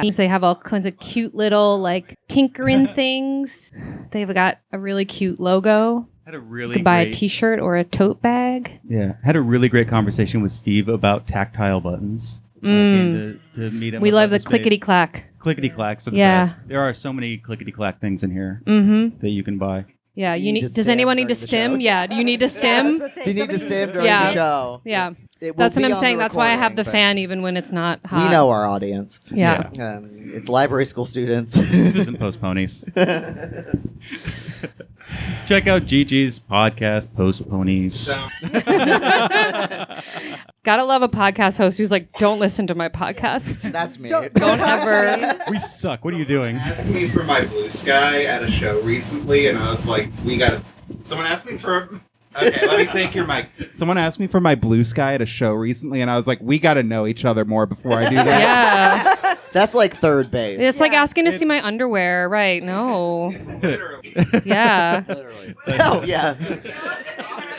They have all kinds of cute little tinkering things. They've got a really cute logo. Had a really you could buy a t-shirt or a tote bag. Yeah, had a really great conversation with Steve about tactile buttons. To meet him. We love the clickety-clack. Clickety-clacks are the best. There are so many clickety-clack things in here that you can buy. Yeah, does anyone need to stim? Yeah, do you need to stim? You need to stim during the show. Yeah. That's what I'm saying. That's why I have the fan even when it's not hot. We know our audience. Yeah. It's library school students. This isn't Post Ponies. Check out Gigi's podcast, Post Ponies. Gotta love a podcast host who's like, don't listen to my podcast. That's me. Don't ever. We suck. What are you doing? Asked me for my blue sky at a show recently, and I was like, someone asked me for... Okay, let me take your mic. Someone asked me for my blue sky at a show recently, and I was like, we got to know each other more before I do that. Yeah. That's like third base. It's like asking to see my underwear, right? No. Literally. Yeah. Literally. Oh, yeah.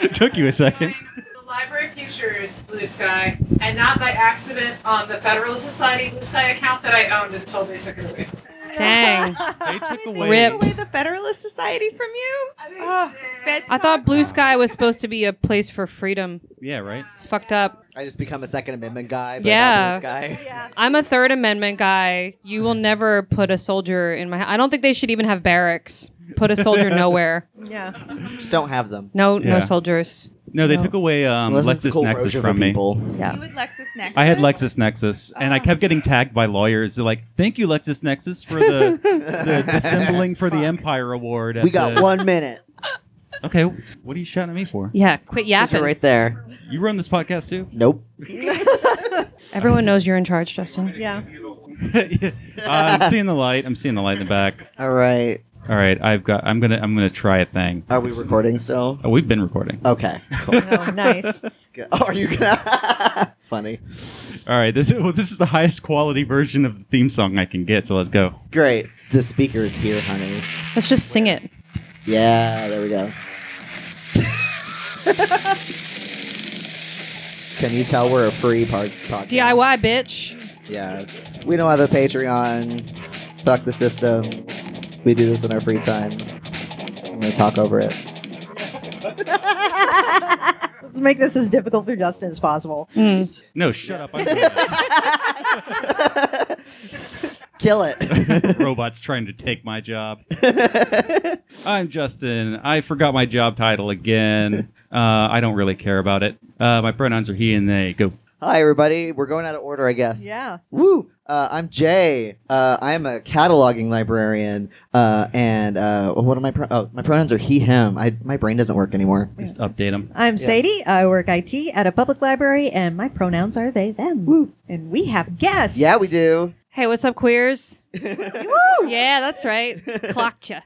It took you a second. The Library Futures Blue Sky, and not by accident on the Federalist Society Blue Sky account that I owned until they took it away. Dang. They took away. Rip. The Federalist Society from you? I thought Blue Sky was supposed to be a place for freedom. Yeah, right? It's fucked up. I just become a Second Amendment guy. But Yeah. Blue sky. Yeah. I'm a Third Amendment guy. You will never put a soldier in my... I don't think they should even have barracks. Put a soldier nowhere. Yeah. Just don't have them. No Yeah. soldiers. No, they took away Unless it's the cool LexisNexis Roger from me. people. Yeah. You with LexisNexis? I had LexisNexis, and I kept getting tagged by lawyers. They're like, thank you, LexisNexis, for the Dissembling for the Empire Award. We got 1 minute. Okay, what are you shouting at me for? Yeah, quit yapping. You're right there. You run this podcast too? Nope. Everyone knows you're in charge, Justin. Yeah. I'm seeing the light. I'm seeing the light in the back. All right. All right, I'm gonna try a thing. Are we recording still? Oh, we've been recording. Okay. Cool. Oh, nice. Oh, are you gonna? Funny. All right, this is the highest quality version of the theme song I can get. So let's go. Great. The speaker's here, honey. Let's just sing it. Yeah, there we go. Can you tell we're a free podcast? DIY, bitch. Yeah. We don't have a Patreon. Fuck the system. We do this in our free time. I'm going to talk over it. Let's make this as difficult for Justin as possible. No, shut up. I'm doing that. Kill it. Robots trying to take my job. I'm Justin. I forgot my job title again. I don't really care about it. My pronouns are he and they. Go. Hi, everybody. We're going out of order, I guess. Yeah. Woo! I'm Jay. I'm a cataloging librarian. And what are my my pronouns are he, him. My brain doesn't work anymore. Just update them. I'm Sadie. I work IT at a public library, and my pronouns are they, them. Woo. And we have guests. Yeah, we do. Hey, what's up, queers? Woo! Yeah, that's right. Clocked ya.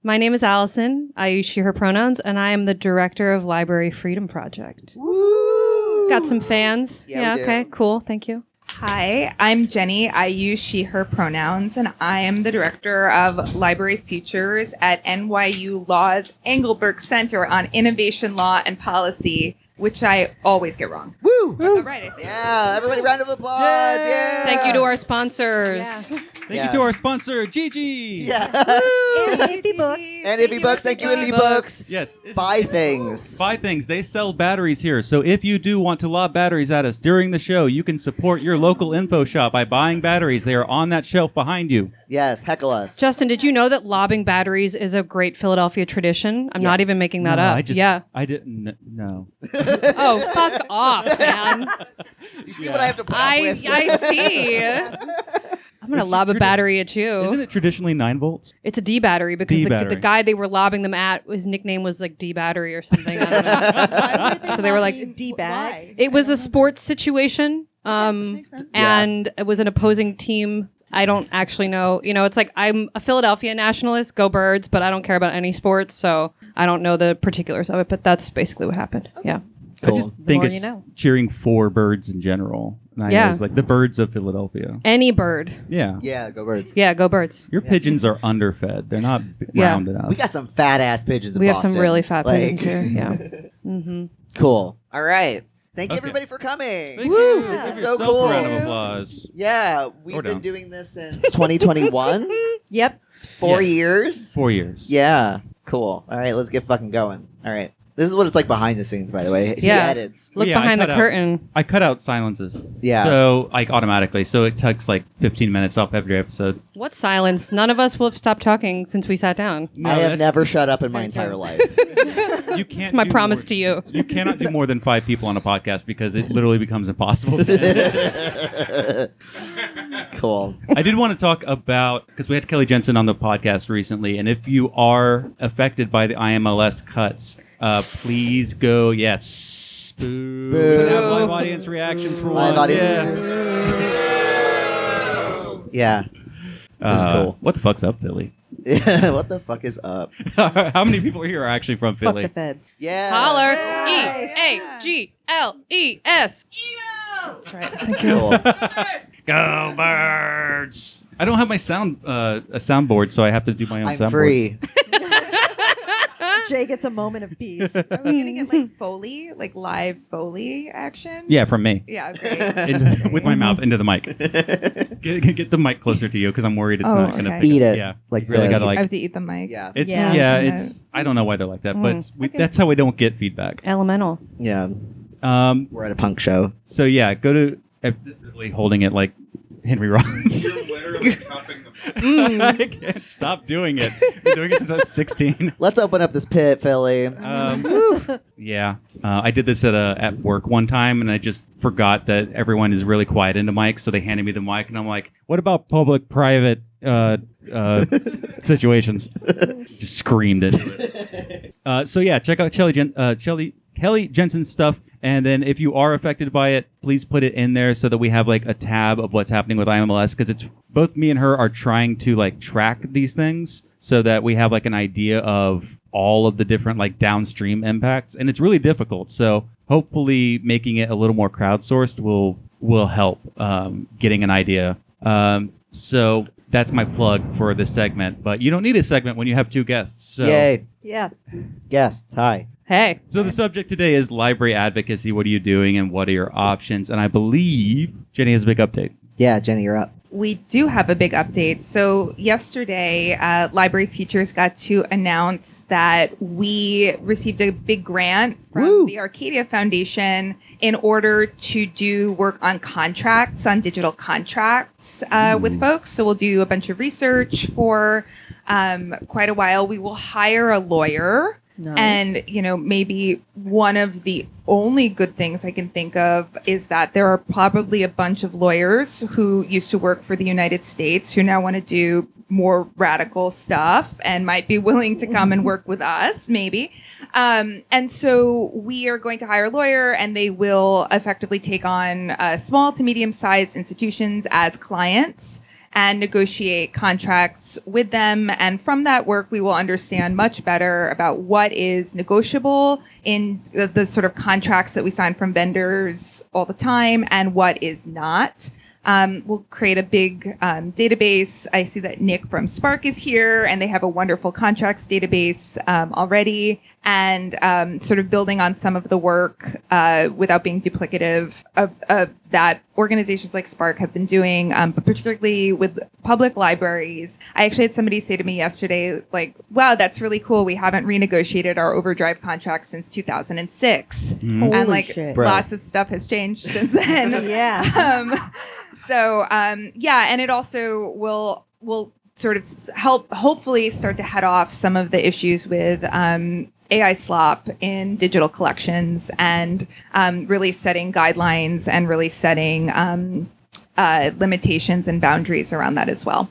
My name is Alison. I use she, her pronouns, and I am the director of Library Freedom Project. Woo! Got some fans? Yeah, we do. Okay, cool. Thank you. Hi, I'm Jennie. I use she, her pronouns, and I am the director of Library Futures at NYU Law's Engelberg Center on Innovation Law and Policy, which I always get wrong. Woo! But I'm right, I think. Yeah, everybody, round of applause. Yeah. Thank you to our sponsors. Yeah. Thank you to our sponsor, Gigi. Yeah. And Iffy Books. And Iffy Books. Thank you, Iffy Books. Yes. Buy things. Buy things. They sell batteries here. So if you do want to lob batteries at us during the show, you can support your local info shop by buying batteries. They are on that shelf behind you. Yes, heckle us. Justin, did you know that lobbing batteries is a great Philadelphia tradition? I'm not even making that up. I didn't know. Oh, fuck off, man. You see what I have to put up with? I see. I'm going to lob a battery at you. Isn't it traditionally 9 volts? It's a D battery because D-battery. the guy they were lobbing them at, his nickname was like D battery or something. I don't know. So they were like, D-bag. it was a sports situation. Makes sense. And it was an opposing team. I don't actually know. You know, it's like I'm a Philadelphia nationalist, go Birds, but I don't care about any sports, so I don't know the particulars of it, but that's basically what happened. Okay. Yeah. Cool. I just think more it's you know. cheering for birds in general. And I Yeah. was like the birds of Philadelphia. Any bird. Yeah. Yeah, go Birds. Yeah, go Birds. Your pigeons are underfed. They're not Yeah. rounded out. We got some fat ass pigeons in We have Boston. some really fat Like- pigeons here. Yeah. Mm-hmm. Cool. All right. Thank you Okay. everybody for coming. Thank Woo! you. This Give is so yourself cool. a round of applause. Yeah, we've Or been down. doing this since 2021. Yep. 4 Yeah. years. 4 years. Yeah, cool. All right, let's get fucking going. All right. This is what it's like behind the scenes, by the way. He Yeah. edits. Look Yeah, I behind the cut out- curtain. I cut out silences. Yeah. So, like, automatically. So it takes, like, 15 minutes off every episode. What silence? None of us will have stopped talking since we sat down. I have that's- never shut up in my Okay. entire life. You can't It's my do promise more- to you. You cannot do more than 5 people on a podcast because it literally becomes impossible. Cool. I did want to talk about, because we had Kelly Jensen on the podcast recently, and if you are affected by the IMLS cuts, please go, yes. Boo. Boo. We're gonna have live audience reactions for Live once. audience. Yeah. This is cool. What the fuck's up, Philly? Yeah. What the fuck is up? How many people here are actually from Fuck Philly? the feds. Yeah. Holler. Nice. EAGLES. That's right. Thank you. Cool. Go Birds! I don't have my a soundboard, so I have to do my own I'm soundboard. free. Jay gets a moment of peace. Are we gonna get like Foley, like live Foley action? Yeah, from me. Yeah, great. With my mouth into the mic. Get the mic closer to you because I'm worried it's Oh, not gonna okay. pick Eat up. it. Yeah, Like you really this. gotta I like. have to eat the mic. Yeah. It's Yeah. it's. I don't know why they're like that, but Okay. that's how we don't get feedback. Elemental. Yeah. Um. We're at a punk show. So yeah, go to. I'm literally holding it like Henry Rollins. You're literally cupping the I can't stop doing it. I've been doing it since I was 16. Let's open up this pit, Philly. Yeah, I did this at work one time, and I just forgot that everyone is really quiet into mics, so they handed me the mic, and I'm like, "What about public-private situations?" Just screamed it. So yeah, check out Kelly Jensen's stuff, and then if you are affected by it, please put it in there so that we have like a tab of what's happening with IMLS, because it's both me and her are trying to like track these things so that we have like an idea of all of the different like downstream impacts, and it's really difficult. So hopefully making it a little more crowdsourced will help getting an idea. So that's my plug for this segment, but you don't need a segment when you have 2 guests. So. Yay. Yeah. Guests. Hi. Hey. So the subject today is library advocacy. What are you doing and what are your options? And I believe Jenny has a big update. Yeah, Jenny, you're up. We do have a big update. So yesterday, Library Futures got to announce that we received a big grant from Woo. the Arcadia Foundation in order to do work on contracts, on digital contracts with folks. So we'll do a bunch of research for quite a while. We will hire a lawyer. Nice. And, maybe one of the only good things I can think of is that there are probably a bunch of lawyers who used to work for the United States who now want to do more radical stuff and might be willing to come and work with us, maybe. And so we are going to hire a lawyer, and they will effectively take on small to medium-sized institutions as clients and negotiate contracts with them. And from that work, we will understand much better about what is negotiable in the sort of contracts that we sign from vendors all the time and what is not. We'll create a big database. I see that Nick from Spark is here, and they have a wonderful contracts database already, and sort of building on some of the work without being duplicative of that organizations like Spark have been doing, but particularly with public libraries. I actually had somebody say to me yesterday, like, wow, that's really cool. We haven't renegotiated our overdrive contracts since 2006. Mm-hmm. Holy And like shit. Bro. lots of stuff has changed since then. Yeah. So and it also will sort of help hopefully start to head off some of the issues with AI slop in digital collections, and really setting guidelines and really setting limitations and boundaries around that as well.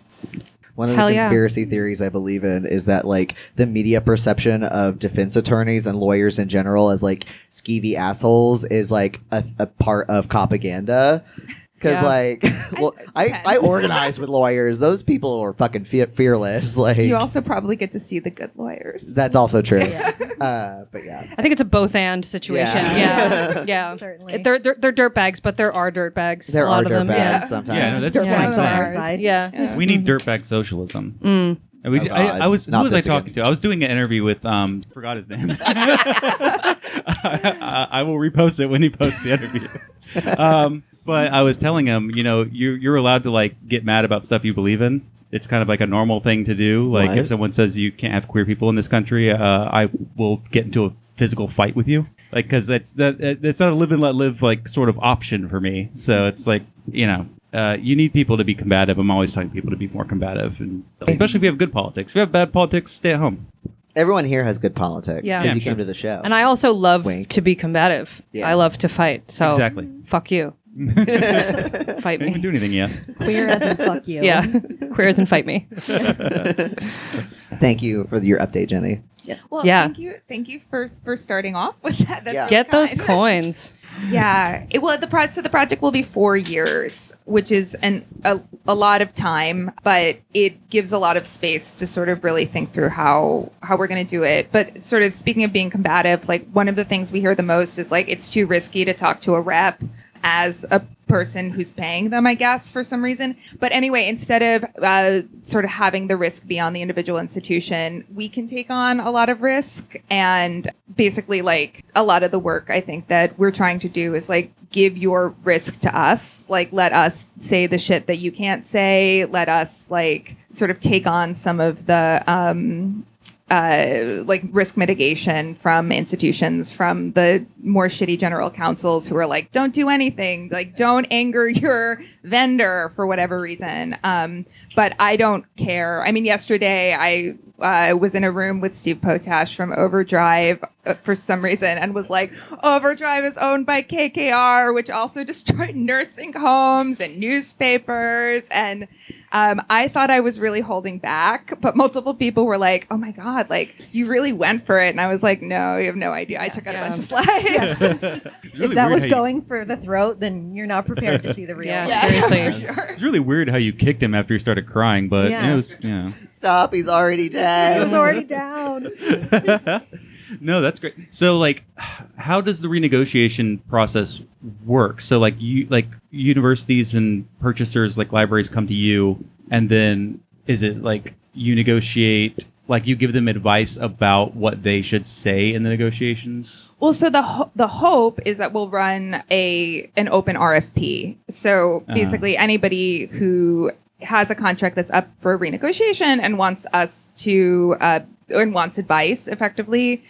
One of Hell the yeah. conspiracy theories I believe in is that like the media perception of defense attorneys and lawyers in general as like skeevy assholes is like a part of propaganda. Because Yeah. like, well, I depends. organize with lawyers. Those people are fucking fearless. Like, You also probably get to see the good lawyers. that's also true. Yeah. But yeah. I think it's a both and situation. Yeah. Yeah. Certainly. They're dirtbags, but there are dirtbags. There a lot are of them. dirtbags Yeah. sometimes. Yeah, no, that's Dirtbags what I'm on our saying. side. Yeah. We need dirtbag socialism. Mm. And we, Oh, God. I was who Not was I this talking again. to? I was doing an interview with forgot his name. I will repost it when he posts the interview. But I was telling him, you're allowed to like get mad about stuff you believe in. It's kind of like a normal thing to do. Like What? if someone says you can't have queer people in this country, I will get into a physical fight with you. Like because it's not a live and let live like sort of option for me. So it's like you need people to be combative. I'm always telling people to be more combative, and especially if you have good politics. If you have bad politics, stay at home. Everyone here has good politics Yeah. because Yeah, you sure. came to the show. And I also love Wink. to be combative. Yeah. I love to fight. So Exactly. fuck you. Fight I didn't even me. do anything yet. Queer as in fuck you. Yeah. Queers and fight me. Thank you for your update, Jenny. Well, Yeah. thank you for starting off with that. That's Yeah. really Get those kind. coins. Yeah. The project will be 4 years, which is a lot of time, but it gives a lot of space to sort of really think through how we're going to do it. But sort of speaking of being combative, like one of the things we hear the most is like it's too risky to talk to a rep as a person who's paying them, I guess, for some reason. But anyway, instead of sort of having the risk be on the individual institution, we can take on a lot of risk. And basically, like, a lot of the work I think that we're trying to do is, like, give your risk to us. Like, let us say the shit that you can't say. Let us, like, sort of take on some of the like risk mitigation from institutions, from the more shitty general counsels who are like, don't do anything, like don't anger your vendor for whatever reason. But I don't care. I mean, yesterday I was in a room with Steve Potash from Overdrive for some reason and was like, Overdrive is owned by KKR, which also destroyed nursing homes and newspapers. And I thought I was really holding back, but multiple people were like, oh my God, like you really went for it. And I was like, no, you have no idea. I took out a bunch of slides. It's really If that weird was how you- going for the throat, then you're not prepared to see the real. Yeah, one. seriously. for sure. It's really weird how you kicked him after he started crying, but Yeah. it was, Stop, he's already He dead. was already down. No, that's great. So, like, how does the renegotiation process work? So, like, universities and purchasers, like libraries, come to you, and then is it like you negotiate, like you give them advice about what they should say in the negotiations? Well, so the hope is that we'll run an open RFP. So basically, anybody who has a contract that's up for renegotiation and wants us to and wants advice, effectively,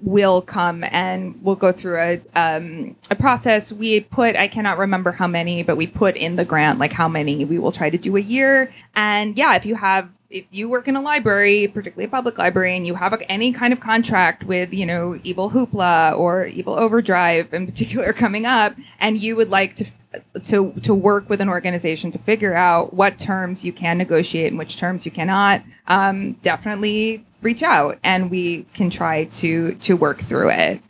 will come and we'll go through a process. We put, I cannot remember how many, but we put in the grant like how many we will try to do a year. And yeah, if you work in a library, particularly a public library, and you have any kind of contract with, Evil Hoopla or Evil Overdrive in particular coming up, and you would like to work with an organization to figure out what terms you can negotiate and which terms you cannot, definitely reach out and we can try to work through it.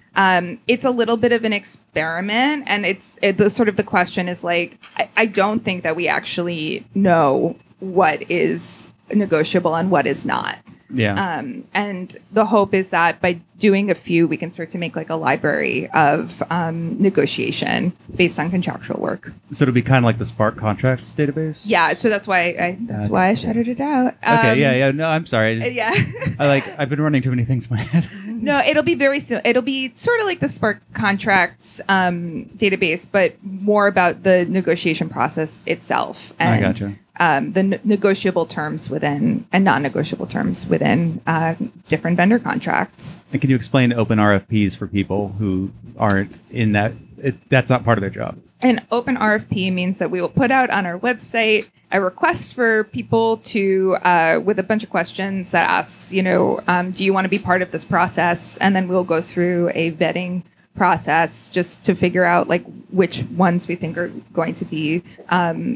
It's a little bit of an experiment, and the question is like, I don't think that we actually know what is negotiable and what is not. Yeah. And the hope is that by doing a few, we can start to make like a library of negotiation based on contractual work. So it'll be kind of like the Spark contracts database? Yeah, so that's why I shouted it out. Okay, yeah. No, I'm sorry. Yeah. I've been running too many things in my head. No, it'll be very soon. It'll be sort of like the Spark contracts database, but more about the negotiation process itself. And, I gotcha. The negotiable terms within and non-negotiable terms within different vendor contracts. And can you explain open RFPs for people who aren't in that? That's not part of their job. An open RFP means that we will put out on our website a request for people to, with a bunch of questions that asks, do you want to be part of this process? And then we'll go through a vetting process just to figure out like which ones we think are going to be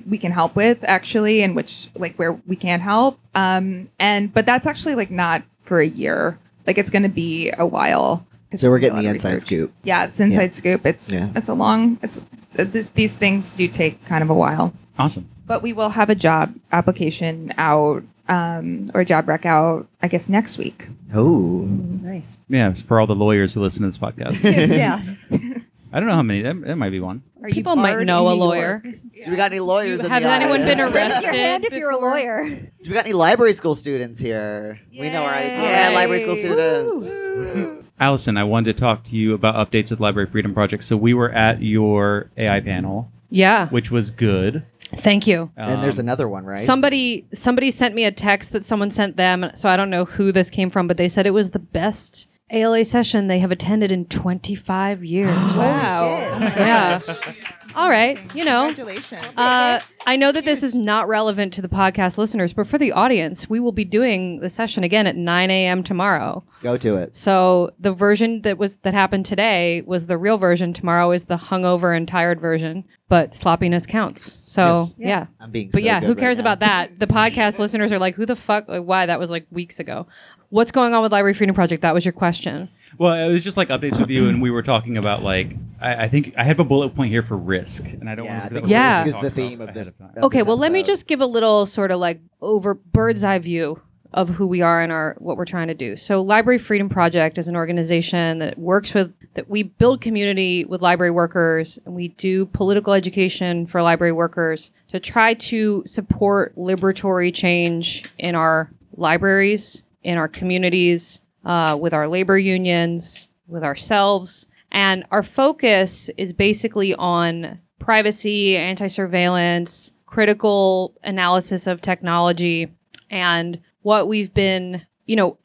we can help with actually, and which like where we can't help. But that's actually like not for a year. Like it's going to be a while. So we're getting A lot the of inside research. scoop. Yeah, it's inside scoop. It's a long. These things do take kind of a while. Awesome. But we will have a job application out or a job rec out, I guess, next week. Oh. Nice. Yeah, it's for all the lawyers who listen to this podcast. Yeah. I don't know how many. That might be one. Are you People might barred know in a New lawyer. York? Do we got any lawyers in Have the anyone been audience? Raise arrested? your hand if you're a before? lawyer. Do we got any library school students here? We know our IDs. Yay. Yeah, library school students. Allison, I wanted to talk to you about updates with Library Freedom Project. So we were at your AI panel, Yeah. which was good. Thank you. And there's Um, another one, right? Somebody sent me a text that someone sent them, so I don't know who this came from, but they said it was the best ALA session they have attended in 25 years. Wow. Yeah. All right. You know, Congratulations. I know that this is not relevant to the podcast listeners, but for the audience, we will be doing the session again at 9 a.m. tomorrow. Go to it. So the version that happened today was the real version. Tomorrow is the hungover and tired version, but sloppiness counts. So Yes. yeah. I'm being But so yeah, good who right cares now. about that? The podcast listeners are like, who the fuck? Like, why? That was like weeks ago. What's going on with Library Freedom Project? That was your question. Well, it was just like updates with you, and we were talking about like I think I have a bullet point here for risk, and I don't Yeah, I want to. think Yeah. risk is the theme of this. of Okay, this well, let me episode. just give a little sort of like over bird's eye view of who we are and what we're trying to do. So Library Freedom Project is an organization that we build community with library workers, and we do political education for library workers to try to support liberatory change in our libraries, in our communities, with our labor unions, with ourselves. And our focus is basically on privacy, anti-surveillance, critical analysis of technology, and what we've been,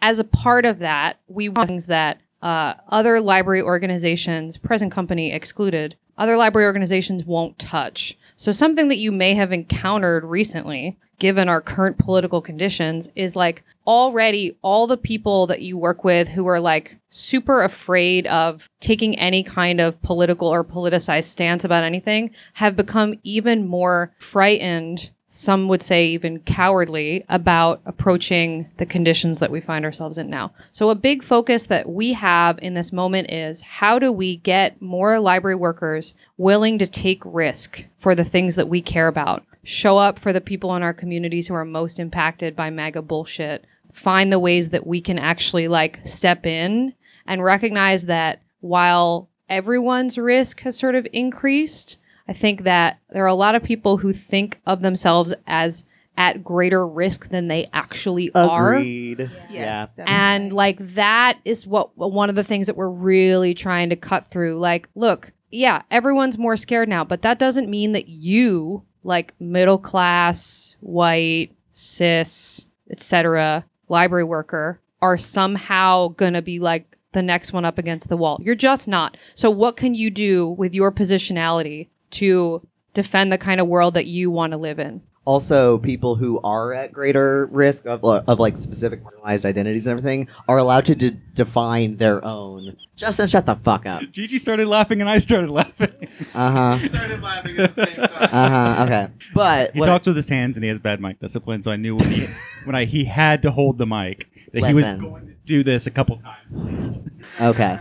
as a part of that, we want things that other library organizations, present company excluded, other library organizations won't touch. So something that you may have encountered recently, given our current political conditions, is like already all the people that you work with who are like super afraid of taking any kind of political or politicized stance about anything have become even more frightened, some would say even cowardly, about approaching the conditions that we find ourselves in now. So a big focus that we have in this moment is how do we get more library workers willing to take risk for the things that we care about, show up for the people in our communities who are most impacted by MAGA bullshit, find the ways that we can actually like step in and recognize that while everyone's risk has sort of increased, I think that there are a lot of people who think of themselves as at greater risk than they actually are. Agreed. Yes, definitely. And like that is one of the things that we're really trying to cut through. Like, look, yeah, everyone's more scared now, but that doesn't mean that you, like middle class, white, cis, etc., library worker, are somehow gonna be like the next one up against the wall. You're just not. So what can you do with your positionality to defend the kind of world that you want to live in? Also, people who are at greater risk of like specific marginalized identities and everything are allowed to define their own. Justin, shut the fuck up. Gigi started laughing, and I started laughing. Started laughing at the same time. Okay. But He talks with his hands, and he has bad mic discipline, so I knew when he had to hold the mic that he was Listen. going to do this a couple times at least. Okay.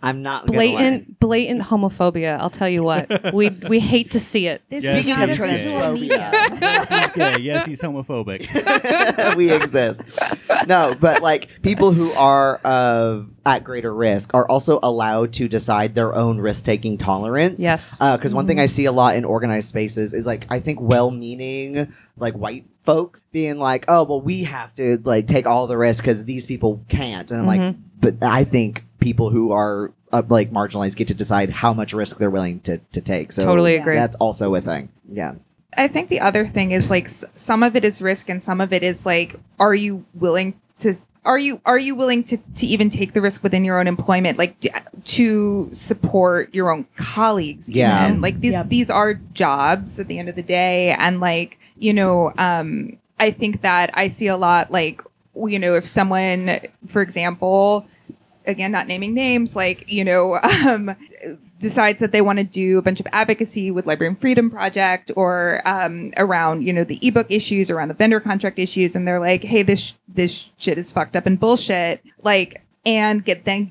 I'm not gonna lie. Blatant homophobia. I'll tell you what. We hate to see it. This Yes, is Speaking not of a visual transphobia. medium. Yes, he's gay. Yes, he's homophobic. We exist. No, but like people who are at greater risk are also allowed to decide their own risk-taking tolerance. Yes. Because one thing I see a lot in organized spaces is like I think well-meaning like white folks being like, oh well, we have to like take all the risk because these people can't, and I'm like, but I think people who are like marginalized get to decide how much risk they're willing to take. So Totally agree. That's also a thing. Yeah. I think the other thing is like some of it is risk and some of it is like, are you willing to even take the risk within your own employment, like to support your own colleagues? Yeah. Even? Like these are jobs at the end of the day. And like, I think that I see a lot, like, if someone, for example, again, not naming names, like, decides that they want to do a bunch of advocacy with Library Freedom Project or around, the ebook issues, around the vendor contract issues, and they're like, hey, this shit is fucked up and bullshit, like, and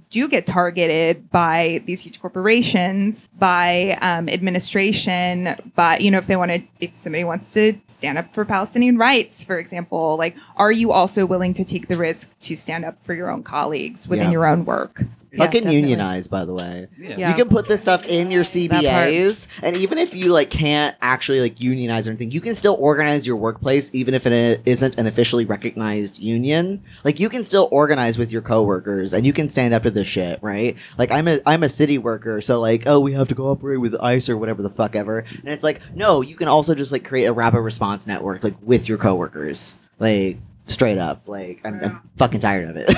do get targeted by these huge corporations, by administration, by, if somebody wants to stand up for Palestinian rights, for example, like, are you also willing to take the risk to stand up for your own colleagues within your own work? Fucking definitely. unionize, by the way. Yeah. You can put this stuff in your That part. CBAs, and even if you like can't actually like unionize or anything, you can still organize your workplace, even if it isn't an officially recognized union. Like you can still organize with your coworkers, and you can stand up to this shit, right? Like I'm a city worker, so like, oh, we have to cooperate with ICE or whatever the fuck ever, and it's like, no, you can also just like create a rapid response network like with your coworkers, like. Straight up, like I'm fucking tired of it.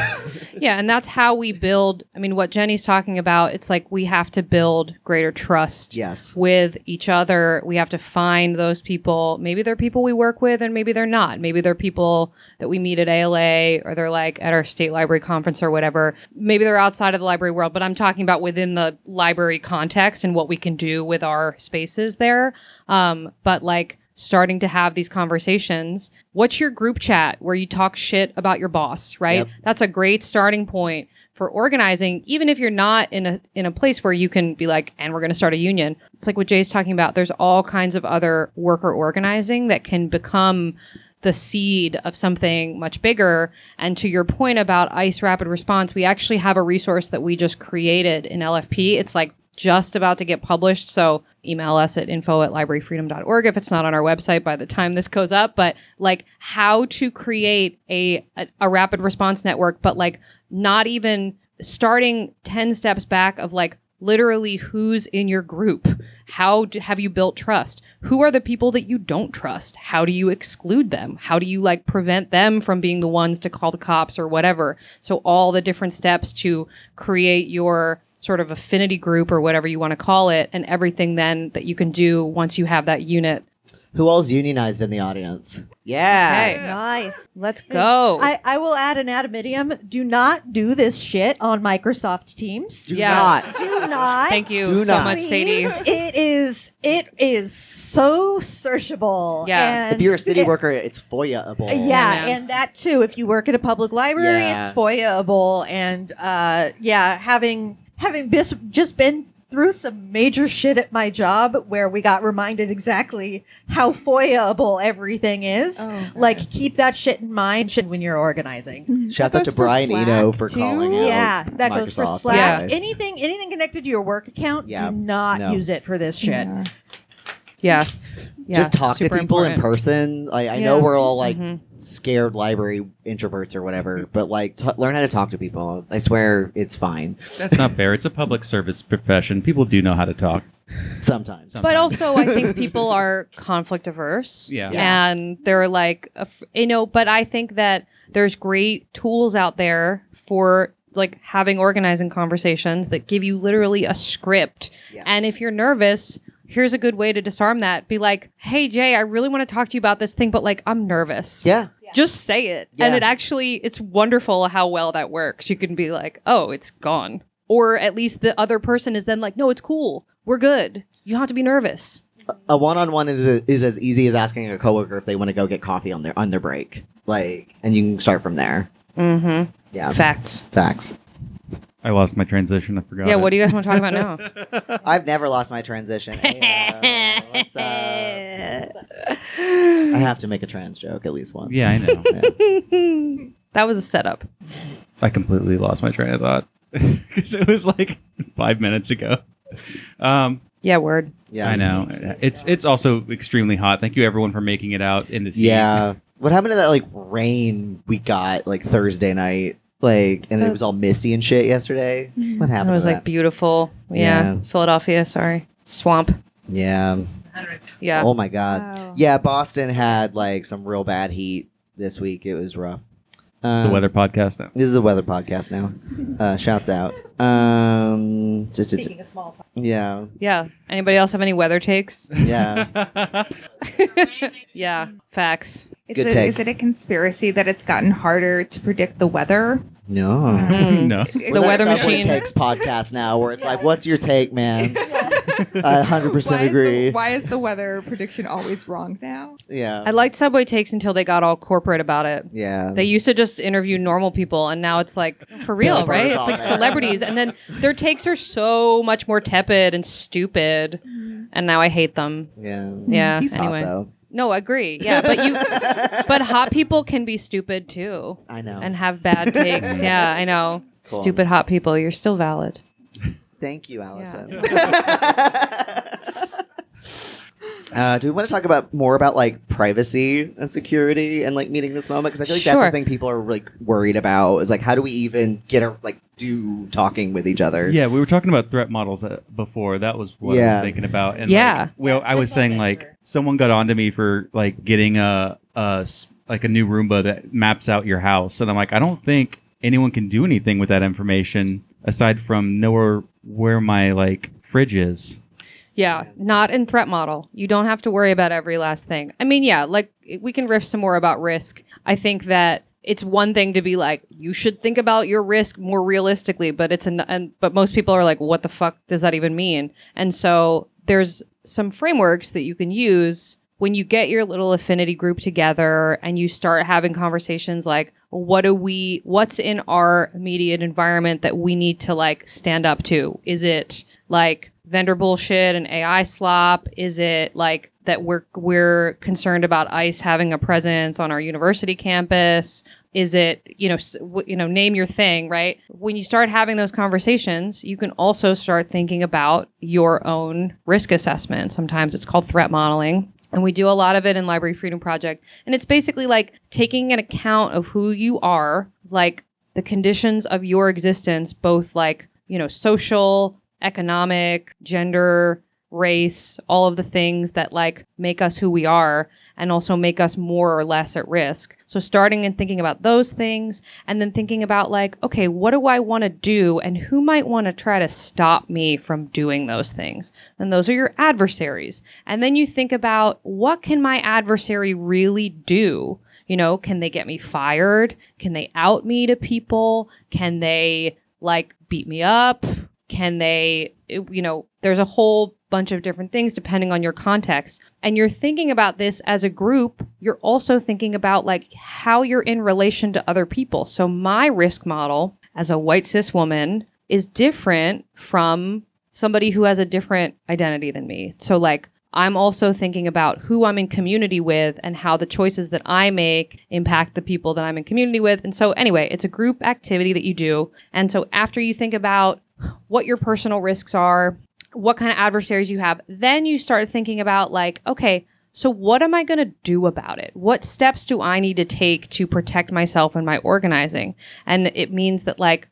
Yeah, and that's how we build. I mean, what Jenny's talking about, it's like we have to build greater trust Yes. with each other. We have to find those people. Maybe they're people we work with, and maybe they're not. Maybe they're people that we meet at ALA, or they're like at our state library conference or whatever. Maybe they're outside of the library world, but I'm talking about within the library context and what we can do with our spaces there. But like, starting to have these conversations. What's your group chat where you talk shit about your boss, right? Yep. That's a great starting point for organizing, even if you're not in a place where you can be like, and we're going to start a union. It's like what Jay's talking about. There's all kinds of other worker organizing that can become the seed of something much bigger. And to your point about ICE Rapid Response, we actually have a resource that we just created in LFP. It's like just about to get published, so email us at info@libraryfreedom.org if it's not on our website by the time this goes up. But like how to create a rapid response network, but like not even starting 10 steps back of like literally who's in your group. How have you built trust? Who are the people that you don't trust? How do you exclude them? How do you like prevent them from being the ones to call the cops or whatever? So all the different steps to create your sort of affinity group or whatever you want to call it, and everything then that you can do once you have that unit. Who all's unionized in the audience? Yeah. Okay. Nice. Let's go. I will add an adamantium. Do not do this shit on Microsoft Teams. Do Yeah. not. Do not. Thank you Do so not. much, Sadie. Please. It is so searchable. Yeah. And If you're a city worker, it's FOIA-able. Yeah, man. and that too. If you work at a public library, Yeah. it's FOIA-able. And having just been through some major shit at my job where we got reminded exactly how FOIA-able everything is. Oh, like, keep that shit in mind when you're organizing. Shouts That out to goes for Brian Slack, Eno for too? calling out Yeah, that goes for Microsoft. Slack. Yeah. Anything connected to your work account, Yeah, do not no. use it for this shit. Yeah. Yeah. Just talk to super people in important. person. I Yeah. know we're all like Mhm. scared library introverts or whatever, but like learn how to talk to people. I swear it's fine. That's not fair. It's a public service profession. People do know how to talk. Sometimes. But also, I think people are conflict averse. Yeah. And they're like, but I think that there's great tools out there for like having organizing conversations that give you literally a script. Yes. And if you're nervous, here's a good way to disarm that. Be like, hey, Jay, I really want to talk to you about this thing, but like, I'm nervous. Yeah. Just say it. Yeah. And it's wonderful how well that works. You can be like, oh, it's gone. Or at least the other person is then like, no, it's cool. We're good. You don't have to be nervous. A one-on-one is as easy as asking a coworker if they want to go get coffee on their break. Like, and you can start from there. Mm-hmm. Yeah. Facts. Facts. I lost my transition. I forgot. Yeah, it. what do you guys want to talk about now? I've never lost my transition. Hey, what's up? I have to make a trans joke at least once. Yeah, I know. Yeah. That was a setup. I completely lost my train of thought because it was like 5 minutes ago. Yeah, word. Yeah. I know. It's also extremely hot. Thank you everyone for making it out in this heat. Yeah. What happened to that like rain we got like Thursday night? Like, and it was all misty and shit yesterday. What happened? It was to like that? beautiful. Yeah. Yeah. Philadelphia, sorry. Swamp. Yeah. Yeah. Oh my god. Wow. Yeah, Boston had like some real bad heat this week. It was rough. It's the weather podcast now. This is a weather podcast now. Shouts out. Speaking of small talk. Yeah. Yeah. Anybody else have any weather takes? Yeah. Yeah. Facts. Good take. Is it a conspiracy that it's gotten harder to predict the weather? No. Mm. No. We're The that weather Subway machine. Takes podcast now where it's like, what's your take, man? I 100% agree. Why is the weather prediction always wrong now? Yeah. I liked Subway Takes until they got all corporate about it. Yeah. They used to just interview normal people, and now it's like, for real, Billy right? Burr's It's all like there. celebrities. And then their takes are so much more tepid and stupid. And now I hate them. Yeah. Yeah, He's anyway. hot, though. No, agree. Yeah, but hot people can be stupid too I know. and have bad takes. Yeah, I know. Cool. Stupid hot people, you're still valid. Thank you, Allison. Do we want to talk about more about like privacy and security and like meeting this moment? Because I feel like that's Sure. the thing people are like worried about. Is like how do we even do talking with each other? Yeah, we were talking about threat models before. That was what I Yeah. was thinking about. And Yeah. I was saying like someone got onto me for like getting a new Roomba that maps out your house, and I'm like, I don't think anyone can do anything with that information aside from know where my like fridge is. Yeah, not in threat model. You don't have to worry about every last thing. I mean, yeah, like we can riff some more about risk. I think that it's one thing to be like, you should think about your risk more realistically, but but most people are like, what the fuck does that even mean? And so there's some frameworks that you can use when you get your little affinity group together and you start having conversations like, what's in our immediate environment that we need to like stand up to? Is it like vendor bullshit and AI slop? Is it like that we're concerned about ICE having a presence on our university campus? Is it, name your thing, right? When you start having those conversations, you can also start thinking about your own risk assessment. Sometimes it's called threat modeling. And we do a lot of it in Library Freedom Project. And it's basically like taking an account of who you are, like the conditions of your existence, both like, social, economic, gender, race, all of the things that like make us who we are and also make us more or less at risk. So starting and thinking about those things and then thinking about like, okay, what do I want to do and who might want to try to stop me from doing those things? And those are your adversaries. And then you think about what can my adversary really do? Can they get me fired? Can they out me to people? Can they like beat me up? Can they, there's a whole bunch of different things depending on your context. And you're thinking about this as a group. You're also thinking about like how you're in relation to other people. So my risk model as a white cis woman is different from somebody who has a different identity than me. So like I'm also thinking about who I'm in community with and how the choices that I make impact the people that I'm in community with. And so anyway, it's a group activity that you do. And so after you think about what your personal risks are, what kind of adversaries you have, then you start thinking about like, okay, so what am I going to do about it? What steps do I need to take to protect myself and my organizing? And it means that like,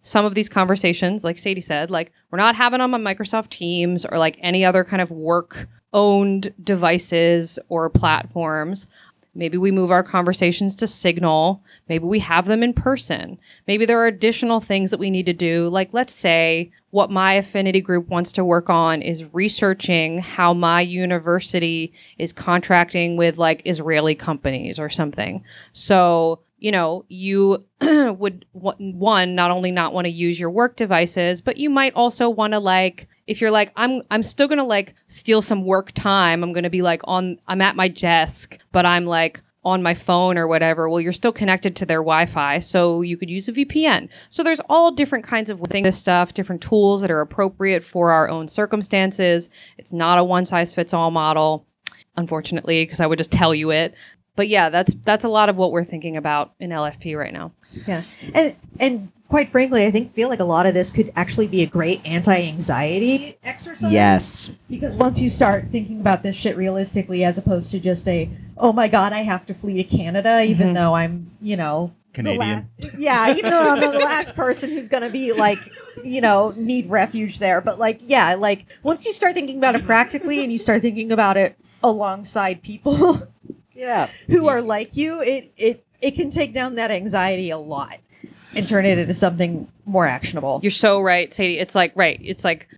some of these conversations, like Sadie said, like we're not having them on Microsoft Teams or like any other kind of work-owned devices or platforms. Maybe we move our conversations to Signal. Maybe we have them in person. Maybe there are additional things that we need to do. Like, let's say what my affinity group wants to work on is researching how my university is contracting with like Israeli companies or something. So, you would not only not want to use your work devices, but you might also want to like, if you're like, I'm still going to like steal some work time. I'm going to be like I'm at my desk, but I'm like on my phone or whatever. Well, you're still connected to their Wi-Fi, so you could use a VPN. So there's all different kinds of things, stuff, different tools that are appropriate for our own circumstances. It's not a one size fits all model, unfortunately, because I would just tell you it. But yeah, that's a lot of what we're thinking about in LFP right now. Yeah, and quite frankly, I feel like a lot of this could actually be a great anti-anxiety exercise. Yes. Because once you start thinking about this shit realistically, as opposed to just oh my god, I have to flee to Canada, even though I'm, Canadian. even though I'm the last person who's gonna be like, need refuge there. But like, yeah, like once you start thinking about it practically and you start thinking about it alongside people. Yeah. Who are like you, it can take down that anxiety a lot and turn it into something more actionable. You're so right, Sadie. It's like,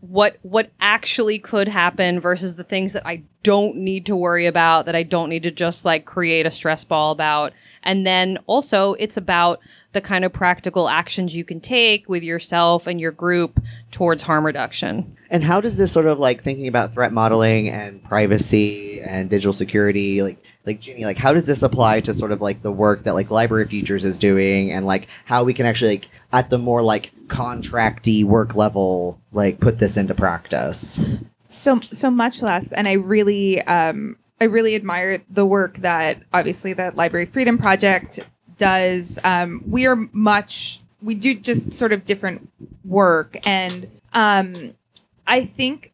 what actually could happen versus the things that I don't need to worry about, that I don't need to just like create a stress ball about. And then also it's about the kind of practical actions you can take with yourself and your group towards harm reduction. And how does this sort of like thinking about threat modeling and privacy and digital security, like Jennie, like how does this apply to sort of like the work that like Library Futures is doing, and like how we can actually like at the more like contracty work level like put this into practice? So much less, and I really admire the work that obviously the Library Freedom Project does. We are much we do just sort of different work. And I think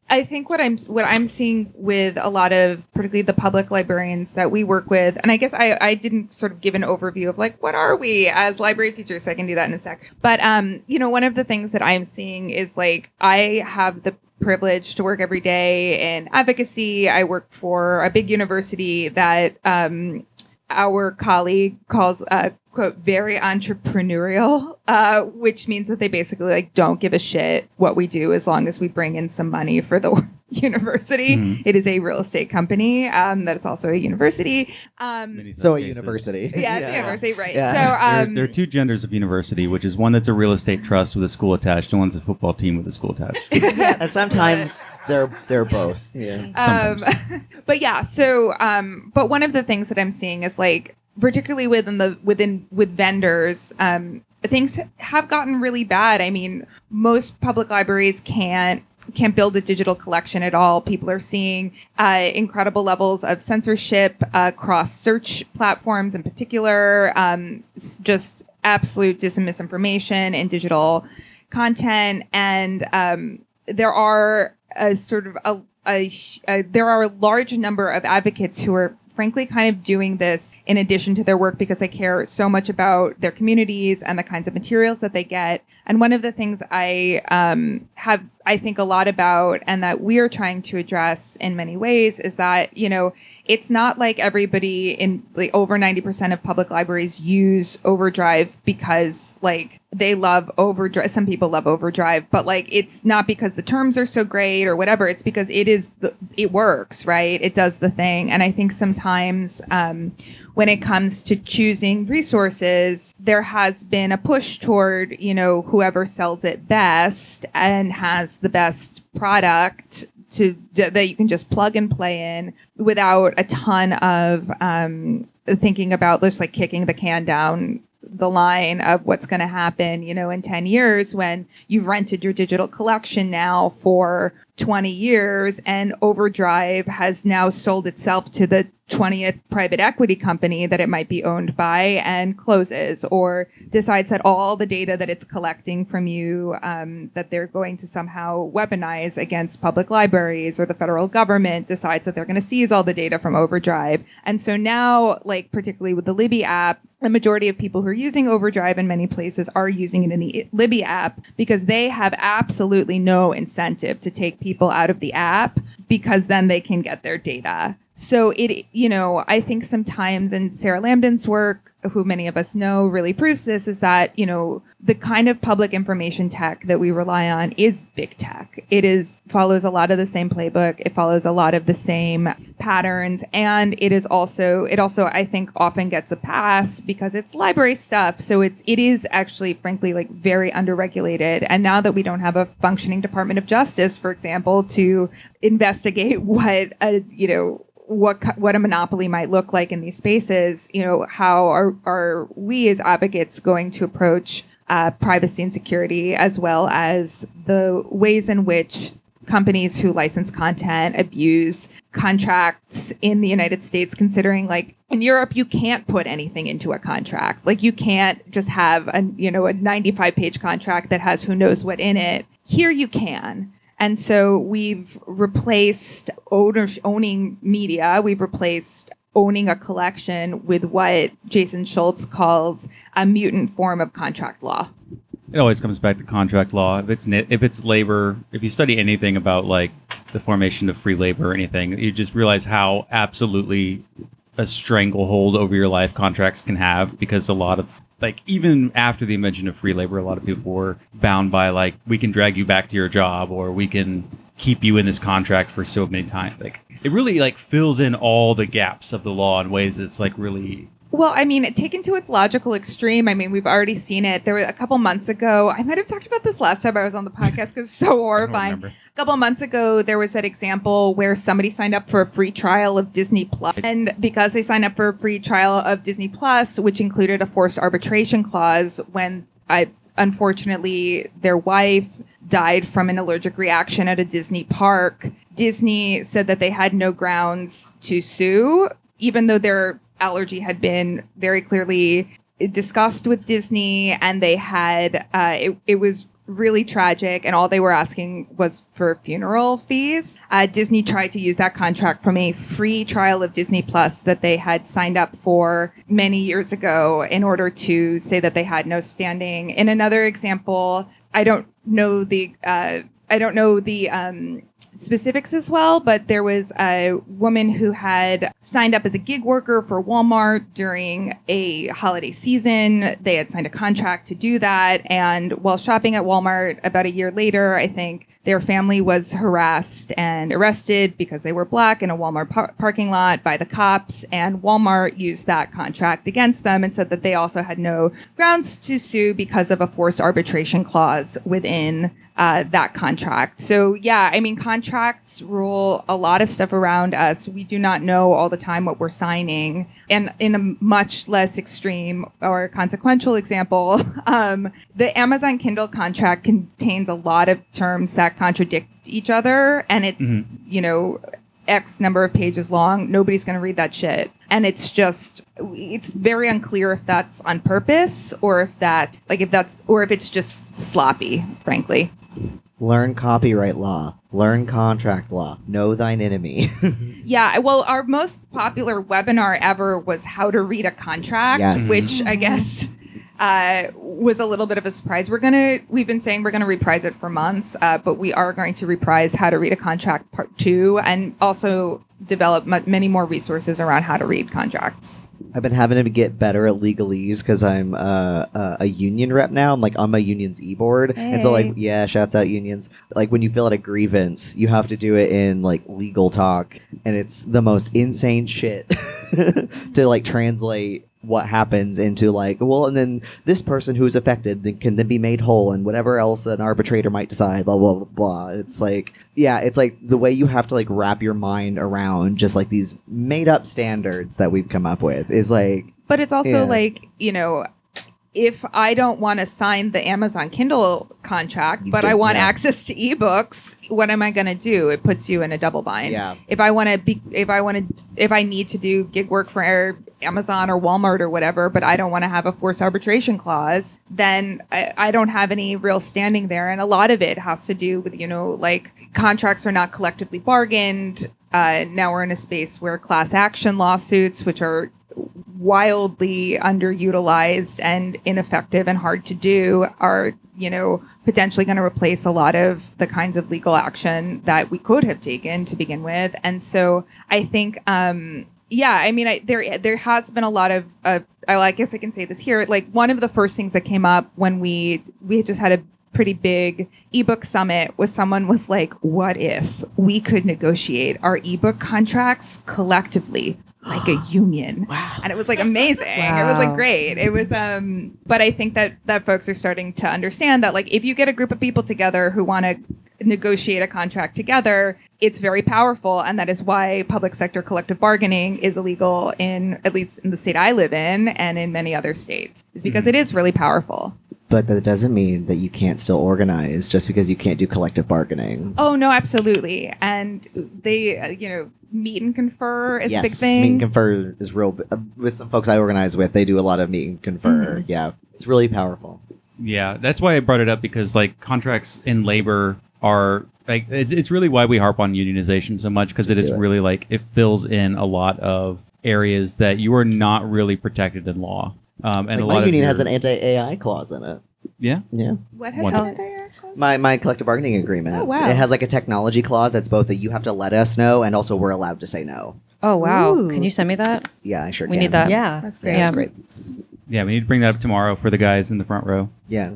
what I'm seeing with a lot of, particularly the public librarians that we work with, and I guess I didn't sort of give an overview of like, what are we as library features, so I can do that in a sec. But one of the things that I'm seeing is like, I have the privilege to work every day in advocacy. I work for a big university that our colleague calls quote, very entrepreneurial, which means that they basically like don't give a shit what we do as long as we bring in some money for the university. Mhm. It is a real estate company that it's also a university. Many such So a cases. university. Yeah, it's a university, right? Yeah. So There are two genders of university, which is one that's a real estate trust with a school attached, and one's a football team with a school attached. And sometimes they're both. Yeah. But yeah, so but one of the things that I'm seeing is like, particularly with vendors, things have gotten really bad. I mean, most public libraries can't build a digital collection at all. People are seeing incredible levels of censorship across search platforms in particular, just absolute misinformation in digital content, and there are there are a large number of advocates who are frankly kind of doing this in addition to their work because they care so much about their communities and the kinds of materials that they get. And one of the things I think a lot about, and that we are trying to address in many ways, is that, it's not like everybody in like over 90% of public libraries use Overdrive because like they love Overdrive. Some people love Overdrive, but like it's not because the terms are so great or whatever. It's because it works, right? It does the thing. And I think sometimes when it comes to choosing resources, there has been a push toward, whoever sells it best and has the best product that you can just plug and play in without a ton of thinking about just like kicking the can down the line of what's going to happen, in 10 years when you've rented your digital collection now for 20 years and Overdrive has now sold itself to the 20th private equity company that it might be owned by and closes, or decides that all the data that it's collecting from you that they're going to somehow weaponize against public libraries, or the federal government decides that they're going to seize all the data from Overdrive. And so now, like particularly with the Libby app, the majority of people who are using Overdrive in many places are using it in the Libby app because they have absolutely no incentive to take people out of the app because then they can get their data. So I think sometimes, and Sarah Lambden's work, who many of us know, really proves this, is that, the kind of public information tech that we rely on is big tech. Follows a lot of the same playbook. It follows a lot of the same patterns. And it also, I think, often gets a pass because it's library stuff. So it is actually, frankly, like very underregulated. And now that we don't have a functioning Department of Justice, for example, to investigate what a monopoly might look like in these spaces, how are we as advocates going to approach privacy and security, as well as the ways in which companies who license content abuse contracts in the United States, considering like in Europe, you can't put anything into a contract. Like you can't just have a 95-page contract that has who knows what in it. Here you can. And so we've replaced owning media. We've replaced owning a collection with what Jason Schultz calls a mutant form of contract law. It always comes back to contract law. If it's labor, if you study anything about like the formation of free labor or anything, you just realize how absolutely a stranglehold over your life contracts can have, because a lot of, like, even after the invention of free labor, a lot of people were bound by, like, we can drag you back to your job, or we can keep you in this contract for so many times. Like, it really, like, fills in all the gaps of the law in ways that's, like, really... Well, I mean, taken to its logical extreme, I mean, we've already seen it. There were a couple months ago, I might have talked about this last time I was on the podcast because it's so horrifying. A couple months ago, there was that example where somebody signed up for a free trial of Disney Plus. And because they signed up for a free trial of Disney Plus, which included a forced arbitration clause, when unfortunately their wife died from an allergic reaction at a Disney park, Disney said that they had no grounds to sue, even though their allergy had been very clearly discussed with Disney, and they had it was really tragic, and all they were asking was for funeral fees. Disney tried to use that contract from a free trial of Disney Plus that they had signed up for many years ago in order to say that they had no standing. In another example, I don't know the specifics as well, but there was a woman who had signed up as a gig worker for Walmart during a holiday season. They had signed a contract to do that, and while shopping at Walmart about a year later, I think their family was harassed and arrested because they were black in a Walmart parking lot by the cops, and Walmart used that contract against them and said that they also had no grounds to sue because of a forced arbitration clause within that contract. So yeah, I mean, contracts rule a lot of stuff around us. We do not know all the time what we're signing. And in a much less extreme or consequential example, the Amazon Kindle contract contains a lot of terms that contradict each other, and it's, you know, X number of pages long. Nobody's going to read that shit. And it's very unclear if that's on purpose or if it's just sloppy, frankly. Learn copyright law. Learn contract law. Know thine enemy. Yeah, well, our most popular webinar ever was how to read a contract, Yes. which I guess was a little bit of a surprise. We've been saying we're going to reprise it for months, but we are going to reprise how to read a contract part 2 and also develop many more resources around how to read contracts. I've been having to get better at legalese because I'm a union rep now. I'm like on my union's e-board. And so like, yeah, shouts out unions. Like when you fill out a grievance, you have to do it in like legal talk. And it's the most insane shit to like translate what happens into like, well, and then this person who's affected can then be made whole and whatever else an arbitrator might decide, blah, blah, blah, blah. It's like, yeah, it's like the way you have to like wrap your mind around just like these made up standards that we've come up with is like. But it's also like, you know, if I don't want to sign the Amazon Kindle contract, but I want access to ebooks, what am I going to do? It puts you in a double bind. Yeah. If I need to do gig work for Amazon or Walmart or whatever, but I don't want to have a forced arbitration clause, then I don't have any real standing there. And a lot of it has to do with, you know, like contracts are not collectively bargained. Now we're in a space where class action lawsuits, which are wildly underutilized and ineffective and hard to do, are, you know, potentially going to replace a lot of the kinds of legal action that we could have taken to begin with. And so I think, yeah, I mean, there has been a lot of, I guess I can say this here, like one of the first things that came up when we just had a pretty big ebook summit was someone was like, what if we could negotiate our ebook contracts collectively like a union? Wow. And it was like amazing. Wow. It was like great. It was but I think that folks are starting to understand that like if you get a group of people together who want to negotiate a contract together, it's very powerful, and that is why public sector collective bargaining is illegal at least in the state I live in and in many other states. Is because it is really powerful. But that doesn't mean that you can't still organize just because you can't do collective bargaining. Oh, no, absolutely. And they, you know, meet and confer is a big thing. Meet and confer is real. With some folks I organize with, they do a lot of meet and confer. Yeah, it's really powerful. Yeah, that's why I brought it up, because like contracts in labor are like it's really why we harp on unionization so much, because it is really like it fills in a lot of areas that you are not really protected in law. And like a lot my union of has an anti-AI clause in it. Yeah. What has Wonderful. an anti-AI clause? My collective bargaining agreement. Oh, wow. It has like a technology clause that's both that you have to let us know and also we're allowed to say no. Oh, wow. Ooh. Can you send me that? Yeah, I sure We can. need that. Yeah. That's great. Yeah, that's great. Yeah, we need to bring that up tomorrow for the guys in the front row. Yeah.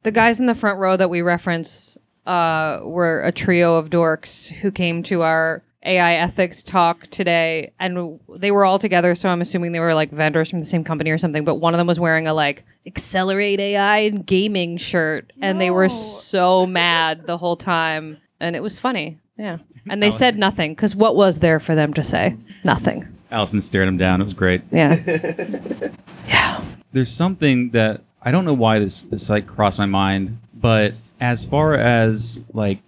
The guys in the front row that we reference were a trio of dorks who came to our AI ethics talk today, and they were all together, so I'm assuming they were like vendors from the same company or something, but one of them was wearing a like Accelerate AI and gaming shirt, and they were so mad the whole time, and it was funny. Yeah. And they said nothing, because what was there for them to say? Nothing. Allison stared him down. It was great. Yeah. Yeah. There's something that I don't know why this like crossed my mind, but as far as like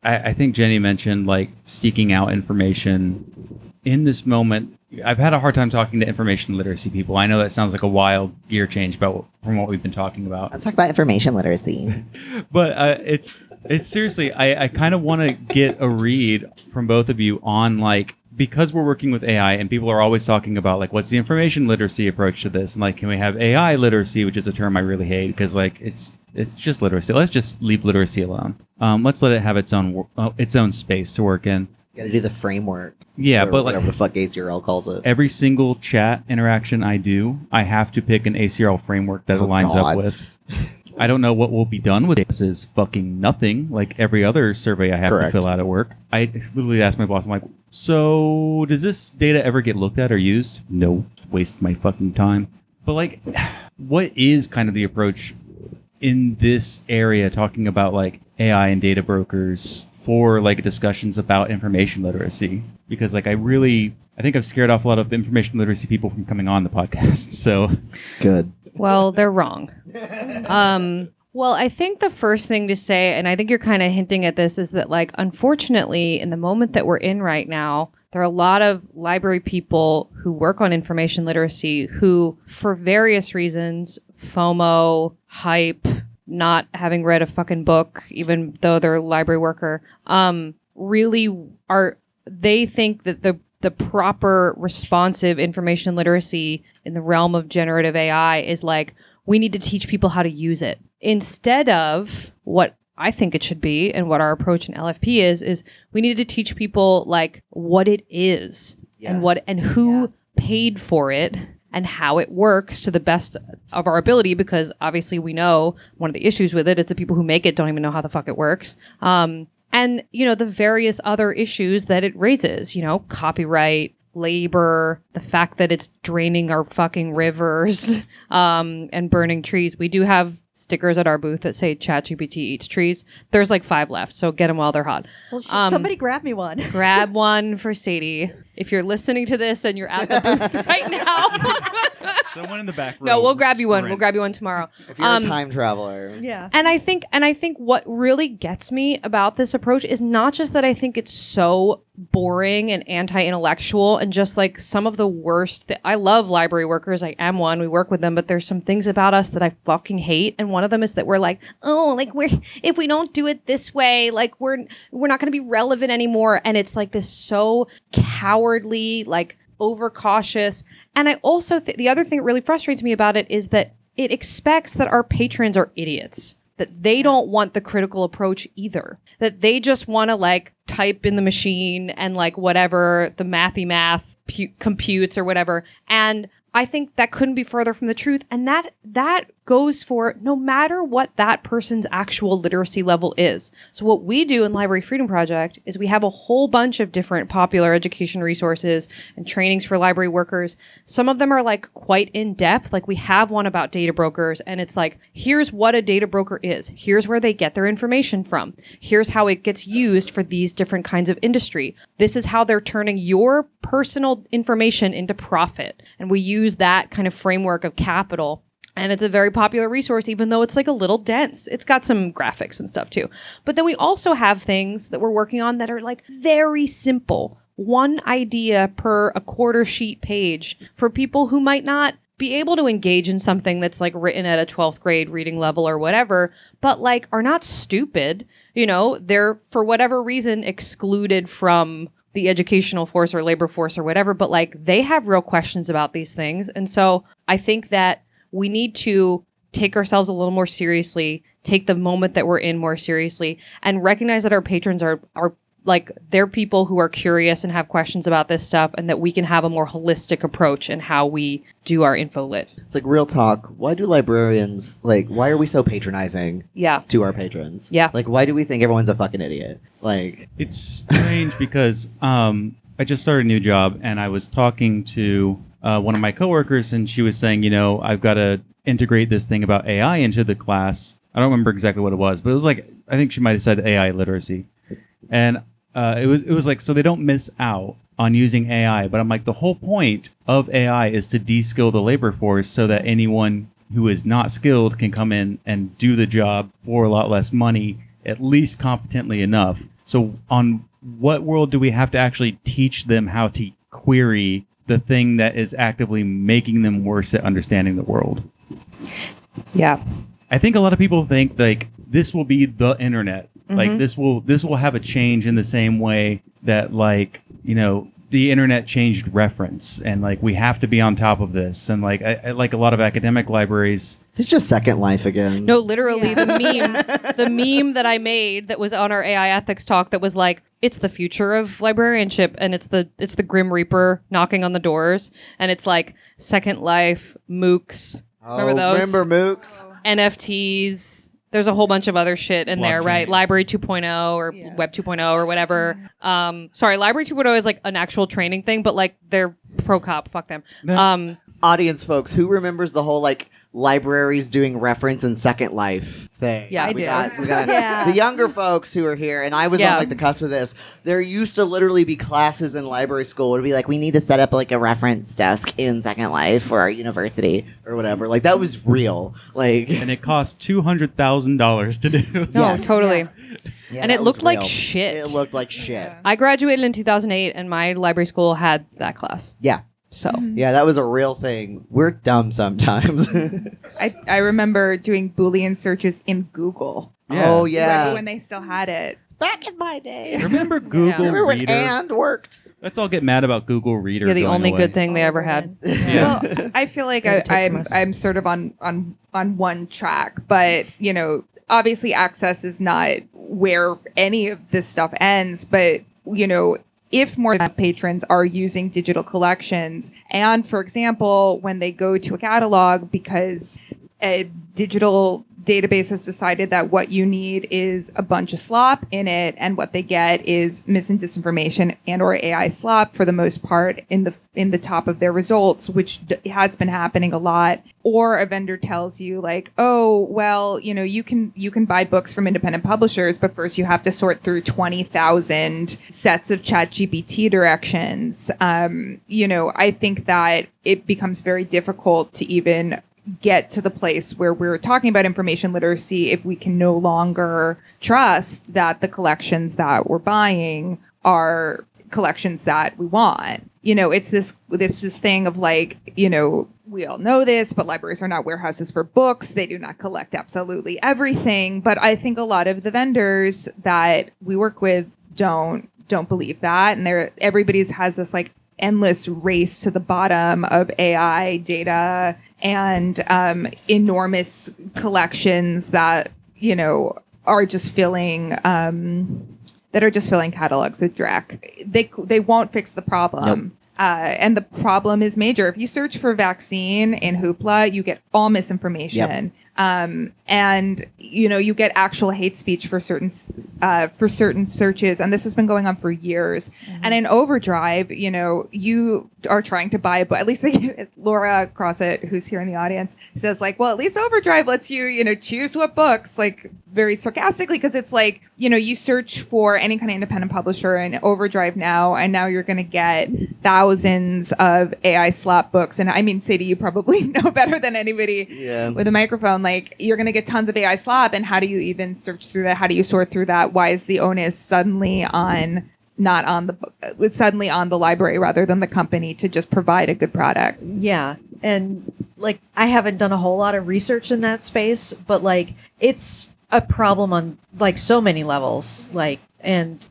I think Jenny mentioned like seeking out information in this moment. I've had a hard time talking to information literacy people. I know that sounds like a wild gear change from what we've been talking about. Let's talk about information literacy. But it's seriously, I kind of want to get a read from both of you on, like, because we're working with AI and people are always talking about, like, what's the information literacy approach to this? And, like, can we have AI literacy, which is a term I really hate because, like, it's just literacy. Let's just leave literacy alone. Let's let it have its own space to work in. You gotta do the framework. Yeah, or but like whatever the fuck ACRL calls it. every single chat interaction I do, I have to pick an ACRL framework that it lines up with. I don't know what will be done with this is fucking nothing, like every other survey I have Correct. to fill out at work. I literally asked my boss, I'm like, so does this data ever get looked at or used? No, waste my fucking time. But like, what is kind of the approach in this area talking about like AI and data brokers for like discussions about information literacy? Because like I think I've scared off a lot of information literacy people from coming on the podcast. So Good. Well, they're wrong. Well, I think the first thing to say, and I think you're kind of hinting at this, is that, like, unfortunately, in the moment that we're in right now, there are a lot of library people who work on information literacy who, for various reasons, FOMO, hype, not having read a fucking book, even though they're a library worker, really are, they think that the proper responsive information literacy in the realm of generative AI is like, we need to teach people how to use it. Instead of what I think it should be and what our approach in LFP is we need to teach people like what it is and who paid for it and how it works to the best of our ability, because obviously we know one of the issues with it is the people who make it don't even know how the fuck it works. And, you know, the various other issues that it raises, you know, copyright, labor, the fact that it's draining our fucking rivers, and burning trees. We do have stickers at our booth that say ChatGPT eats trees. There's like 5 left, so get them while they're hot. Well, somebody grab me one. Grab one for Sadie. If you're listening to this and you're at the booth right now. someone in the back row. No, we'll grab you one. We'll grab you one tomorrow. If you're a time traveler. Yeah. And I think what really gets me about this approach is not just that I think it's so boring and anti-intellectual and just like some of the worst. I love library workers. I am one. We work with them, but there's some things about us that I fucking hate. And one of them is that we're like, oh, like if we don't do it this way, like we're not going to be relevant anymore. And it's like this so cowardly, like overcautious. And I also the other thing that really frustrates me about it is that it expects that our patrons are idiots, that they don't want the critical approach either, that they just want to like type in the machine and like whatever the math computes or whatever. And I think that couldn't be further from the truth. And that goes for no matter what that person's actual literacy level is. So what we do in Library Freedom Project is we have a whole bunch of different popular education resources and trainings for library workers. Some of them are like quite in depth. Like we have one about data brokers, and it's like, here's what a data broker is. Here's where they get their information from. Here's how it gets used for these different kinds of industry. This is how they're turning your personal information into profit. And we use that kind of framework of capital. And it's a very popular resource, even though it's like a little dense. It's got some graphics and stuff too. But then we also have things that we're working on that are like very simple. One idea per a quarter sheet page for people who might not be able to engage in something that's like written at a 12th grade reading level or whatever, but like are not stupid. You know, they're for whatever reason excluded from the educational force or labor force or whatever, but like they have real questions about these things. And so I think that we need to take ourselves a little more seriously, take the moment that we're in more seriously, and recognize that our patrons are like, they're people who are curious and have questions about this stuff, and that we can have a more holistic approach in how we do our info lit. It's like real talk. Why do librarians, like, why are we so patronizing to our patrons? Yeah. Like, why do we think everyone's a fucking idiot? Like, it's strange because I just started a new job, and I was talking to one of my coworkers, and she was saying, you know, I've got to integrate this thing about AI into the class. I don't remember exactly what it was, but it was like, I think she might have said AI literacy. And it was like, so they don't miss out on using AI. But I'm like, the whole point of AI is to de-skill the labor force so that anyone who is not skilled can come in and do the job for a lot less money, at least competently enough. So on what world do we have to actually teach them how to query the thing that is actively making them worse at understanding the world. Yeah. I think a lot of people think like this will be the internet. Like this will have a change in the same way that like, you know, the internet changed reference, and like we have to be on top of this. And like I like a lot of academic libraries. It's just Second Life again. No, literally the meme that I made that was on our AI ethics talk that was like, it's the future of librarianship, and it's the Grim Reaper knocking on the doors, and it's like Second Life, MOOCs. Remember those? Remember MOOCs? NFTs. There's a whole bunch of other shit in there, right? Library 2.0 or Web 2.0 or whatever. Sorry, Library 2.0 is like an actual training thing, but like they're pro cop. Fuck them. Audience folks, who remembers the whole like libraries doing reference in Second Life thing? Yeah, I we do. got the younger folks who are here, and I was on like the cusp of this. There used to literally be classes in library school. It would be like, we need to set up like a reference desk in Second Life for our university or whatever. Like that was real. Like, and it cost $200,000 to do. No, totally. Yeah, and that it was looked like real. shit. It looked like shit. I graduated in 2008, and my library school had that class. Yeah. So yeah, that was a real thing. We're dumb sometimes. I remember doing Boolean searches in Google. Yeah. Oh yeah. When they still had it. Back in my day. Remember Google Remember when Reader? and worked? Let's all get mad about Google Reader. yeah, the going only away. good thing they ever had. Yeah. Well, I feel like Had to take from us. I'm sort of on one track, but you know, obviously access is not where any of this stuff ends, but you know, if more patrons are using digital collections, and for example, when they go to a catalog because a digital database has decided that what you need is a bunch of slop in it, and what they get is mis and disinformation and or AI slop for the most part in the top of their results, which has been happening a lot. Or a vendor tells you like, oh, well, you know, you can buy books from independent publishers, but first you have to sort through 20,000 sets of ChatGPT directions. You know, I think that it becomes very difficult to even get to the place where we're talking about information literacy if we can no longer trust that the collections that we're buying are collections that we want. You know, it's this thing of like, you know, we all know this, but libraries are not warehouses for books. They do not collect absolutely everything. But I think a lot of the vendors that we work with don't believe that, and everybody's has this like endless race to the bottom of AI data and enormous collections that, you know, are just filling catalogs with dreck. They won't fix the problem. Nope. And the problem is major. If you search for vaccine in Hoopla, you get all misinformation. Yep. And you know, you get actual hate speech for certain searches, and this has been going on for years. Mm-hmm. And in Overdrive, you know, you are trying to buy a book. At least Laura Crossett, who's here in the audience, says like, well, at least Overdrive lets you, you know, choose what books, like very sarcastically, because it's like, you know, you search for any kind of independent publisher in Overdrive now, and now you're going to get thousands of AI slop books. And I mean, Sadie, you probably know better than anybody with a microphone. Like, you're going to get tons of AI slop, and how do you even search through that? How do you sort through that? Why is the onus suddenly on the library rather than the company to just provide a good product? Yeah. And like, I haven't done a whole lot of research in that space, but like, it's a problem on like so many levels. Like, and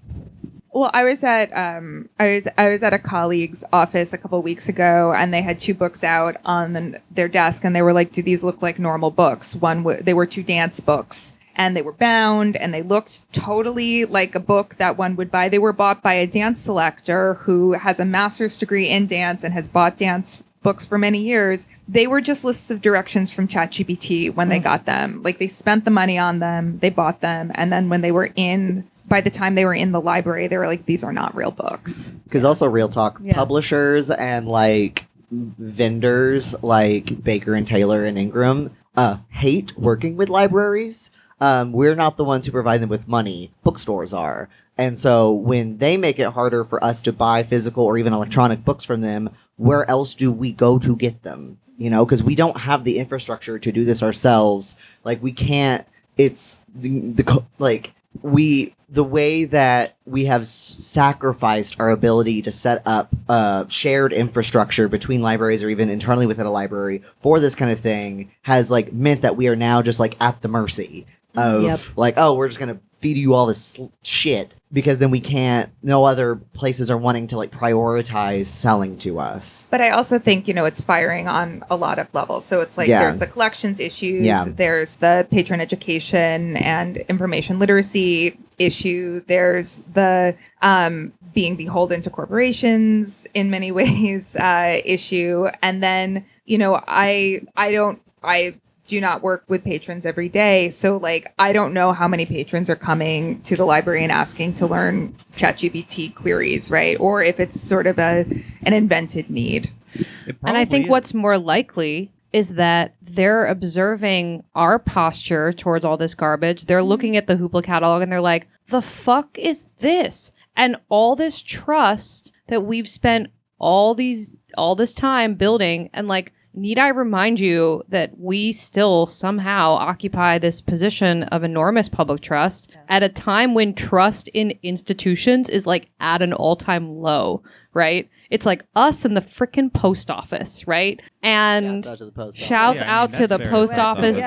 well, I was at a colleague's office a couple of weeks ago, and they had two books out on their desk, and they were like, "Do these look like normal books?" They were two dance books, and they were bound, and they looked totally like a book that one would buy. They were bought by a dance selector who has a master's degree in dance and has bought dance books for many years. They were just lists of directions from ChatGPT when they got them. Like, they spent the money on them, they bought them, and then by the time they were in the library, they were like, these are not real books. Because also, real talk, publishers and like vendors like Baker and Taylor and Ingram hate working with libraries. We're not the ones who provide them with money. Bookstores are. And so when they make it harder for us to buy physical or even electronic books from them, where else do we go to get them? You know, because we don't have the infrastructure to do this ourselves. Like, we can't. It's like the way that we have sacrificed our ability to set up shared infrastructure between libraries or even internally within a library for this kind of thing has like meant that we are now just like at the mercy of like, oh, we're just gonna feed you all this shit because then we can't. No other places are wanting to like prioritize selling to us. But I also think, it's firing on a lot of levels. So it's like there's the collections issues, there's the patron education and information literacy issue, there's the being beholden to corporations in many ways issue, and then I do not work with patrons every day, so like I don't know how many patrons are coming to the library and asking to learn ChatGPT queries, right? Or if it's sort of an invented need. And I think what's more likely is that they're observing our posture towards all this garbage. They're looking at the Hoopla catalog and they're like, the fuck is this? And all this trust that we've spent all this time building, and like, need I remind you that we still somehow occupy this position of enormous public trust at a time when trust in institutions is like at an all-time low, right? It's like us and the frickin' post office, right? And shouts out to the post office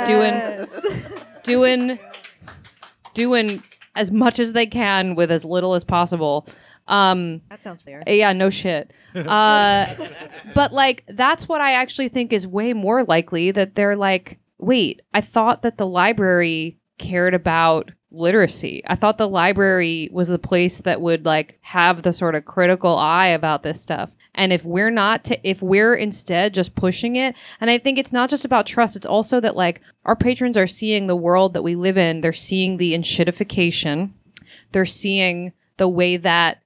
doing as much as they can with as little as possible. That sounds fair. Yeah, no shit. But like, that's what I actually think is way more likely, that they're like, wait, I thought that the library cared about literacy. I thought the library was the place that would like have the sort of critical eye about this stuff. And if we're instead just pushing it, and I think it's not just about trust, it's also that like our patrons are seeing the world that we live in. They're seeing the enshittification. They're seeing the way that,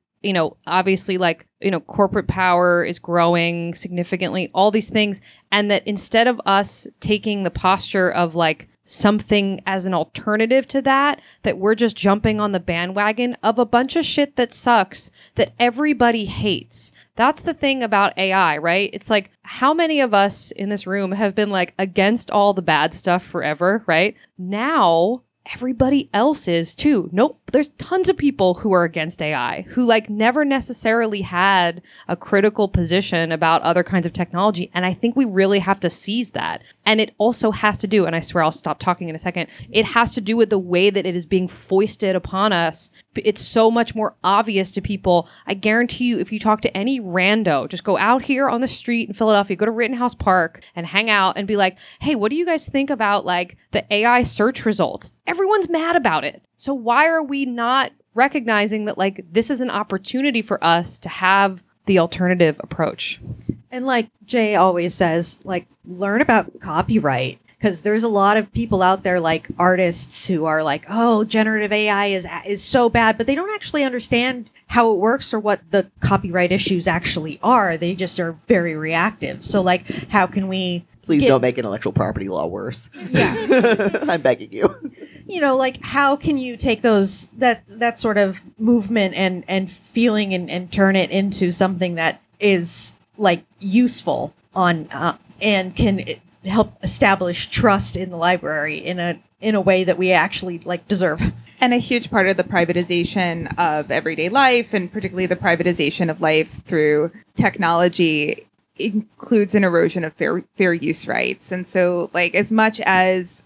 obviously like, corporate power is growing significantly, all these things. And that instead of us taking the posture of like something as an alternative to that we're just jumping on the bandwagon of a bunch of shit that sucks, that everybody hates. That's the thing about AI, right? It's like, how many of us in this room have been like against all the bad stuff forever, right? Now everybody else is too. Nope. There's tons of people who are against AI who like never necessarily had a critical position about other kinds of technology. And I think we really have to seize that. And it also has to do, and I swear I'll stop talking in a second, it has to do with the way that it is being foisted upon us. It's so much more obvious to people. I guarantee you, if you talk to any rando, just go out here on the street in Philadelphia, go to Rittenhouse Park and hang out and be like, hey, what do you guys think about like the AI search results? Everyone's mad about it. So why are we not recognizing that like this is an opportunity for us to have the alternative approach? And like Jay always says, like, learn about copyright, because there's a lot of people out there, like artists, who are like, oh, generative AI is so bad, but they don't actually understand how it works or what the copyright issues actually are. They just are very reactive. So like, how can we Please don't make intellectual property law worse. Yeah. I'm begging you. Like, how can you take that sort of movement and feeling and turn it into something that is like useful and can help establish trust in the library in a way that we actually like deserve. And a huge part of the privatization of everyday life, and particularly the privatization of life through technology, includes an erosion of fair use rights. And so, like, as much as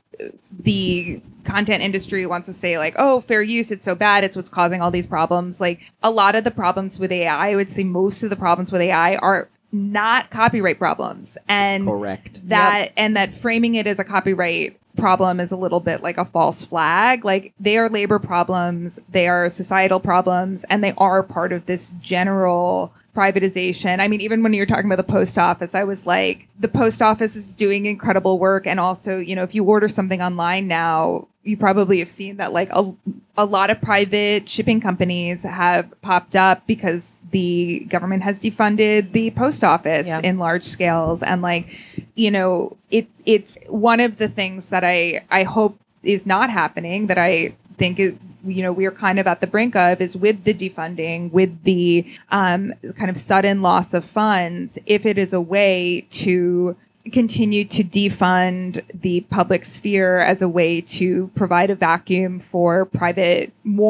the content industry wants to say, like, oh, fair use, it's so bad, it's what's causing all these problems, like, a lot of the problems with AI, I would say most of the problems with AI are not copyright problems. And correct. And that framing it as a copyright problem is a little bit like a false flag. Like, they are labor problems, they are societal problems, and they are part of this general privatization. I mean, even when you're talking about the post office, I was like, the post office is doing incredible work. And also, if you order something online now, you probably have seen that, like, a lot of private shipping companies have popped up because the government has defunded the post office in large scales. And, like, it's one of the things that I hope is not happening, that I think is, we are kind of at the brink of, is with the defunding, with the kind of sudden loss of funds, if it is a way to continue to defund the public sphere as a way to provide a vacuum for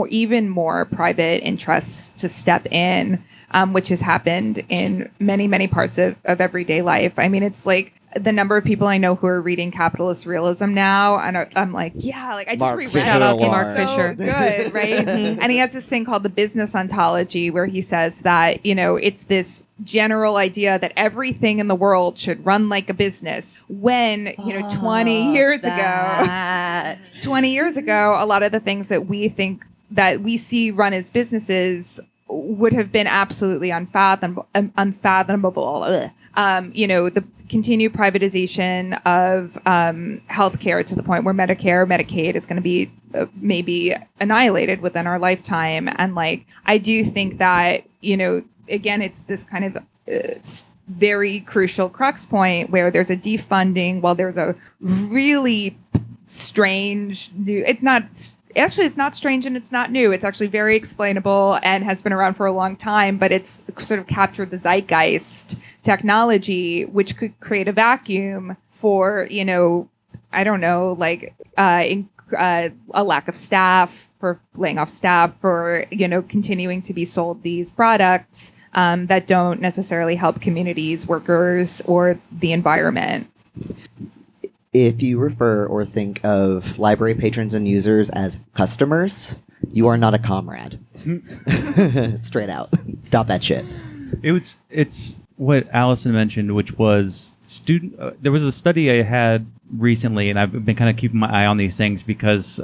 even more private interests to step in, which has happened in many, many parts of everyday life. I mean, it's like the number of people I know who are reading capitalist realism now, and I'm like, yeah, like I just Mark reread Fisher it. Shout out to Lord. Mark Fisher. So good, right? And he has this thing called the business ontology, where he says that, it's this general idea that everything in the world should run like a business, when 20 years ago 20 years ago, a lot of the things that we think that we see run as businesses would have been absolutely unfathomable. The continued privatization of healthcare to the point where Medicare, Medicaid is going to be maybe annihilated within our lifetime. And like, I do think that, again, it's this kind of very crucial crux point where there's a defunding while there's a really strange new, it's not strange and it's not new. It's actually very explainable and has been around for a long time, but it's sort of captured the zeitgeist technology, which could create a vacuum for, I don't know, like a lack of staff, for laying off staff, for, continuing to be sold these products that don't necessarily help communities, workers, or the environment. If you refer or think of library patrons and users as customers, you are not a comrade. Straight out. Stop that shit. It's what Alison mentioned, which was there was a study I had recently, and I've been kind of keeping my eye on these things because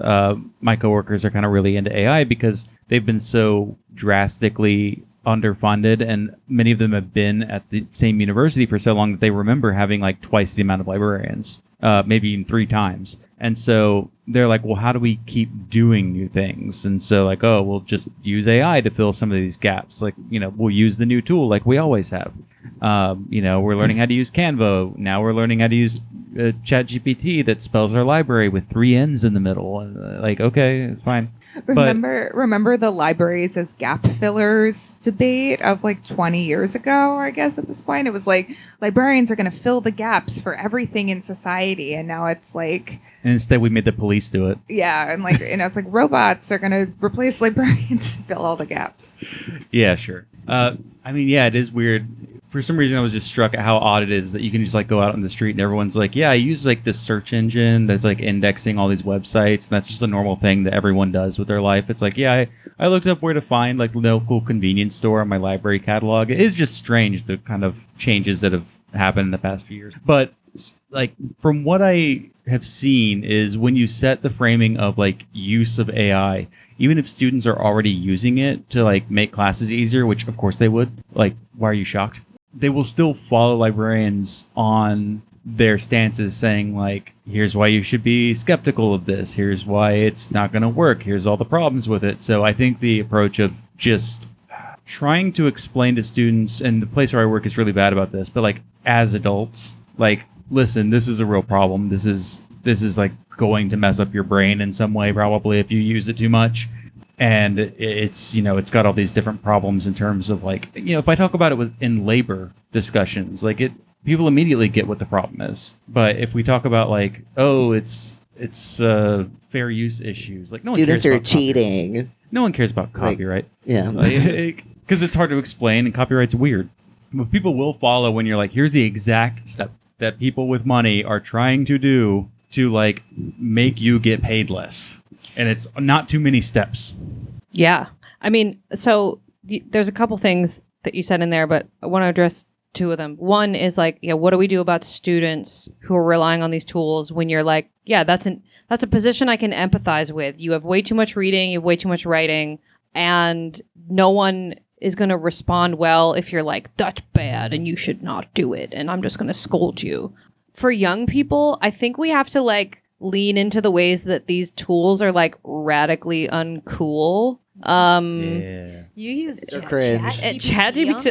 my coworkers are kind of really into AI because they've been so drastically underfunded, and many of them have been at the same university for so long that they remember having like twice the amount of librarians, maybe even 3 times. And so they're like, well, how do we keep doing new things? And so like, oh, we'll just use AI to fill some of these gaps. Like, we'll use the new tool like we always have. We're learning how to use Canva. Now we're learning how to use ChatGPT that spells our library with 3 N's in the middle. And like, okay, it's fine. Remember the libraries as gap fillers debate of like 20 years ago, I guess at this point? It was like librarians are going to fill the gaps for everything in society, and now it's like... And instead we made the police do it. Yeah, and like, it's like robots are going to replace librarians to fill all the gaps. Yeah, sure. It is weird. For some reason, I was just struck at how odd it is that you can just like go out on the street and everyone's like, yeah, I use like this search engine that's like indexing all these websites, and that's just a normal thing that everyone does with their life. It's like, yeah, I looked up where to find like local convenience store on my library catalog. It is just strange, the kind of changes that have happened in the past few years. But like from what I have seen is when you set the framing of like use of AI, even if students are already using it to like make classes easier, which of course they would, like, why are you shocked? They will still follow librarians on their stances saying like, here's why you should be skeptical of this. Here's why it's not going to work. Here's all the problems with it. So I think the approach of just trying to explain to students, and the place where I work is really bad about this, but like as adults, like, listen, this is a real problem. This is like going to mess up your brain in some way, probably if you use it too much. And it's, it's got all these different problems in terms of like, if I talk about it in labor discussions, like people immediately get what the problem is. But if we talk about like, oh, it's fair use issues, like no Students one cares are about cheating. Copyright. No one cares about copyright. Yeah. Because it's hard to explain and copyright's weird. But people will follow when you're like, here's the exact step that people with money are trying to do to like make you get paid less. And it's not too many steps. Yeah. I mean, so there's a couple things that you said in there, but I want to address 2 of them. One is like, what do we do about students who are relying on these tools when you're like, yeah, that's a position I can empathize with. You have way too much reading, you have way too much writing, and no one is going to respond well if you're like, that's bad and you should not do it, and I'm just going to scold you. For young people, I think we have to like lean into the ways that these tools are like radically uncool. Yeah. You use cringe. ChatGPT.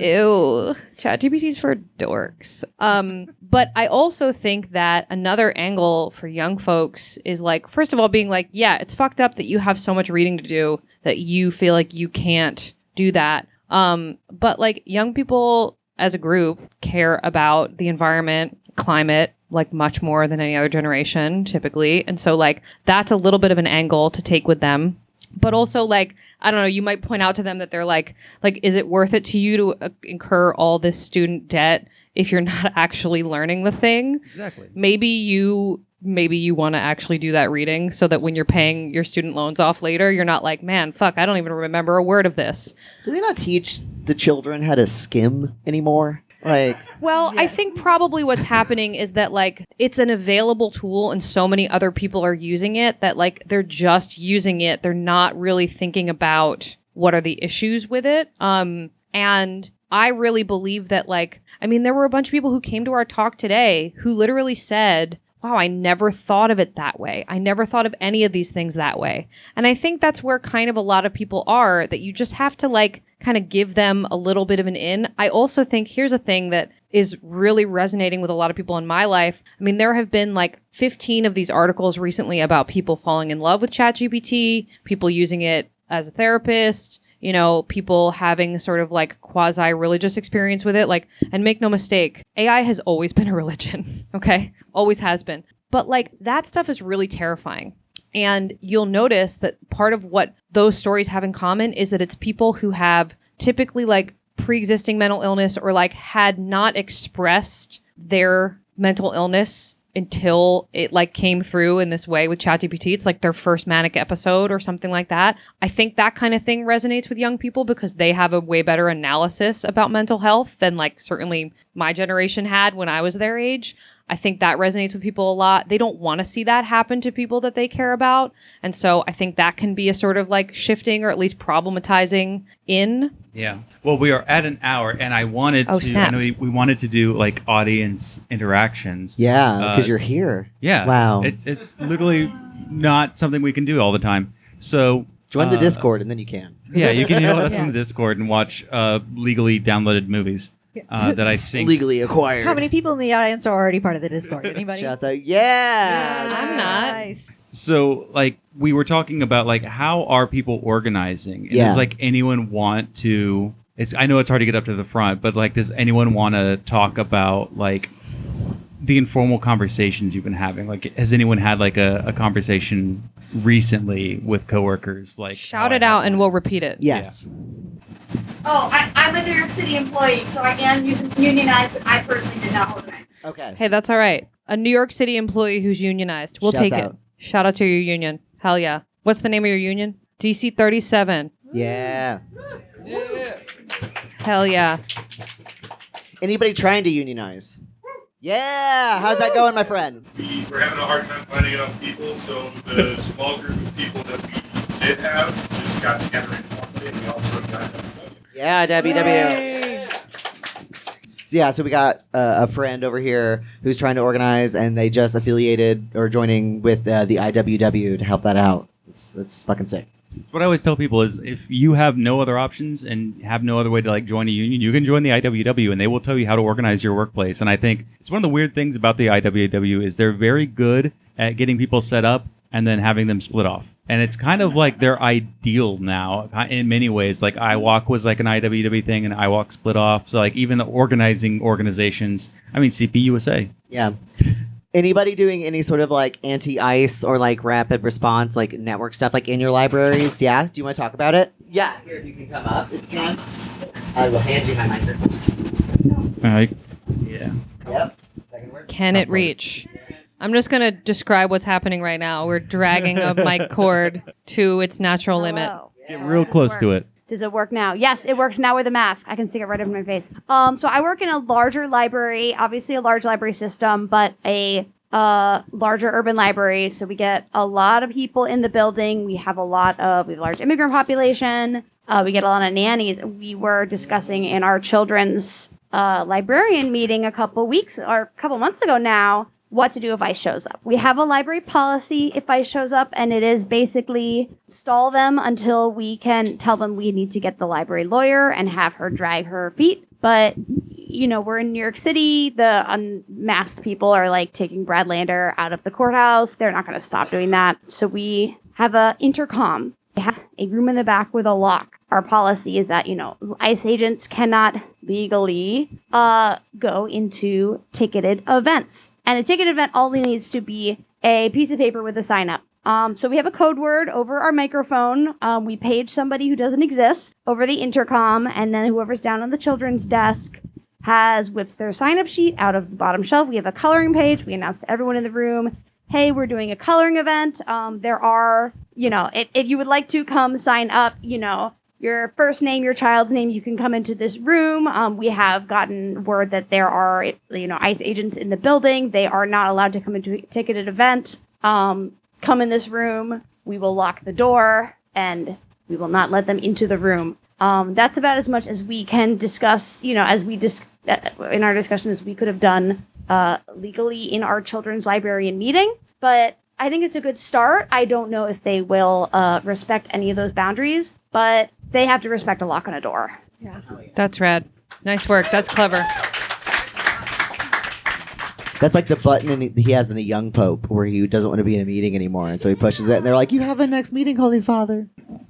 Ew. ChatGPT's for dorks. But I also think that another angle for young folks is like, first of all, being like, yeah, it's fucked up that you have so much reading to do that you feel like you can't do that. But like young people, as a group, care about the environment, climate, like much more than any other generation typically. And so like that's a little bit of an angle to take with them. But also, like, I don't know, you might point out to them that they're like, is it worth it to you to incur all this student debt if you're not actually learning the thing? Exactly. Maybe you want to actually do that reading so that when you're paying your student loans off later, you're not like, man, fuck, I don't even remember a word of this. Do they not teach the children how to skim anymore? Like, well, I think probably what's happening is that like it's an available tool and so many other people are using it that like they're just using it. They're not really thinking about what are the issues with it. And I really believe that like, I mean, there were a bunch of people who came to our talk today who literally said, wow, I never thought of it that way. I never thought of any of these things that way. And I think that's where kind of a lot of people are, that you just have to like kind of give them a little bit of an in. I also think here's a thing that is really resonating with a lot of people in my life. I mean, there have been like 15 of these articles recently about people falling in love with ChatGPT, people using it as a therapist, you know, people having sort of like quasi-religious experience with it. Like, and make no mistake, AI has always been a religion, okay? Always has been. But like that stuff is really terrifying. And you'll notice that part of what those stories have in common is that it's people who have typically like pre-existing mental illness or like had not expressed their mental illness until it like came through in this way with ChatGPT. It's like their first manic episode or something like that. I think that kind of thing resonates with young people because they have a way better analysis about mental health than like certainly my generation had when I was their age. I think that resonates with people a lot. They don't want to see that happen to people that they care about. And so I think that can be a sort of like shifting or at least problematizing in. Yeah. Well, we are at an hour, and I wanted snap. I know we wanted to do like audience interactions. yeah, because you're here. Yeah. Wow. It's literally not something we can do all the time. So Join the Discord, and then you can. yeah, you can us in the Discord and watch legally downloaded movies that I sync. Legally acquired. How many people in the audience are already part of the Discord? Anybody? Shouts out. Yeah. I'm not. Nice. So, like, we were talking about, like, how are people organizing? And Yeah. does, like, anyone want to... I know it's hard to get up to the front, but, like, does anyone want to talk about, like, the informal conversations you've been having? Like, has anyone had, like, a conversation recently with coworkers? Like, Shout it out and we'll repeat it. Yes. Oh, I'm a New York City employee, so I am unionized, but I personally did not organize. Okay. Hey, that's all right. A New York City employee who's unionized. We'll Shouts take out. it. Shout out to your union. Hell yeah. What's the name of your union? DC 37. Yeah. Hell yeah. Anybody trying to unionize? Yeah. How's that going, my friend? We're having a hard time finding enough people, so the small group of people that we did have just got together informally, and we all sort of got them. Yeah, WW. So we got a friend over here who's trying to organize, and they just affiliated or joining with the IWW to help that out. That's fucking sick. What I always tell people is if you have no other options and have no other way to like join a union, you can join the IWW and they will tell you how to organize your workplace. And I think it's one of the weird things about the IWW is they're very good at getting people set up and then having them split off. And it's kind of like their ideal now in many ways. Like iWalk was like an IWW thing and iWalk split off. So like even the organizing organizations, I mean CPUSA. Yeah. Anybody doing any sort of like anti-ICE or like rapid response like network stuff like in your libraries? Yeah? Do you want to talk about it? Yeah. Here, if you can come up, if you can. I will hand you my microphone. Yeah. Yep. Can it reach? I'm just going to describe what's happening right now. We're dragging a mic cord to its natural limit. Hello. Get real close to it. Does it work now? Yes, it works now with a mask. I can stick it right over my face. So I work in a larger library, obviously a large library system, but a larger urban library. So we get a lot of people in the building. We have a large immigrant population. We get a lot of nannies. We were discussing in our children's librarian meeting a couple months ago now what to do if ICE shows up. We have a library policy if ICE shows up, and it is basically stall them until we can tell them we need to get the library lawyer and have her drag her feet. But, you know, we're in New York City. The unmasked people are like taking Brad Lander out of the courthouse. They're not going to stop doing that. So we have a intercom They have a room in the back with a lock. Our policy is that, ICE agents cannot legally go into ticketed events. And a ticketed event only needs to be a piece of paper with a sign up. So we have a code word over our microphone. We page somebody who doesn't exist over the intercom, and then whoever's down on the children's desk whips their sign-up sheet out of the bottom shelf. We have a coloring page. We announce to everyone in the room, hey, we're doing a coloring event. There are, if you would like to come sign up, your first name, your child's name, you can come into this room. We have gotten word that there are, ICE agents in the building. They are not allowed to come into a ticketed event. Come in this room. We will lock the door, and we will not let them into the room. That's about as much as we can discuss, in our discussion as we could have done legally in our children's librarian meeting. But I think it's a good start. I don't know if they will respect any of those boundaries, but they have to respect a lock on a door. Yeah. That's rad. Nice work. That's clever. That's like the button he has in the Young Pope where he doesn't want to be in a meeting anymore, and so he pushes it, and they're like, "You have a next meeting, Holy Father."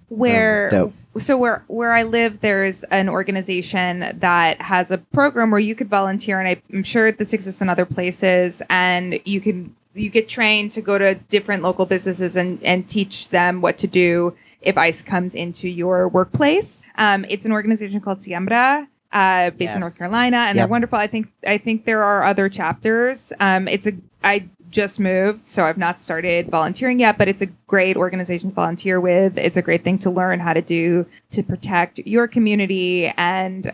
Where I live, there's an organization that has a program where you could volunteer, and I'm sure this exists in other places, and you get trained to go to different local businesses and teach them what to do if ICE comes into your workplace. It's an organization called Siembra. Based in North Carolina, and they're wonderful. I think there are other chapters. I just moved, so I've not started volunteering yet, but it's a great organization to volunteer with. It's a great thing to learn how to do to protect your community. And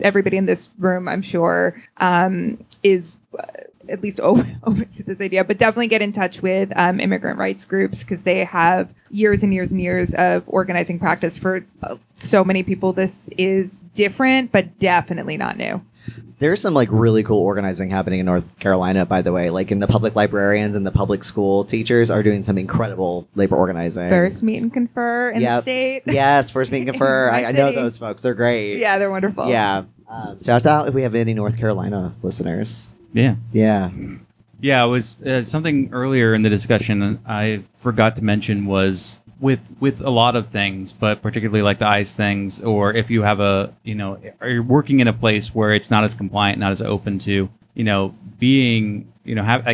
everybody in this room, I'm sure, is at least open to this idea, but definitely get in touch with immigrant rights groups, because they have years and years and years of organizing practice for so many people. This is different, but definitely not new. There's some really cool organizing happening in North Carolina, by the way. Like in the public librarians and the public school teachers are doing some incredible labor organizing. First Meet and Confer in the state. Yes, First Meet and Confer. I know those folks. They're great. Yeah, they're wonderful. Yeah. Shout out if we have any North Carolina listeners. Yeah. Yeah. Yeah, it was something earlier in the discussion I forgot to mention was with a lot of things, but particularly like the ICE things, or if you have are you working in a place where it's not as compliant, not as open to, being,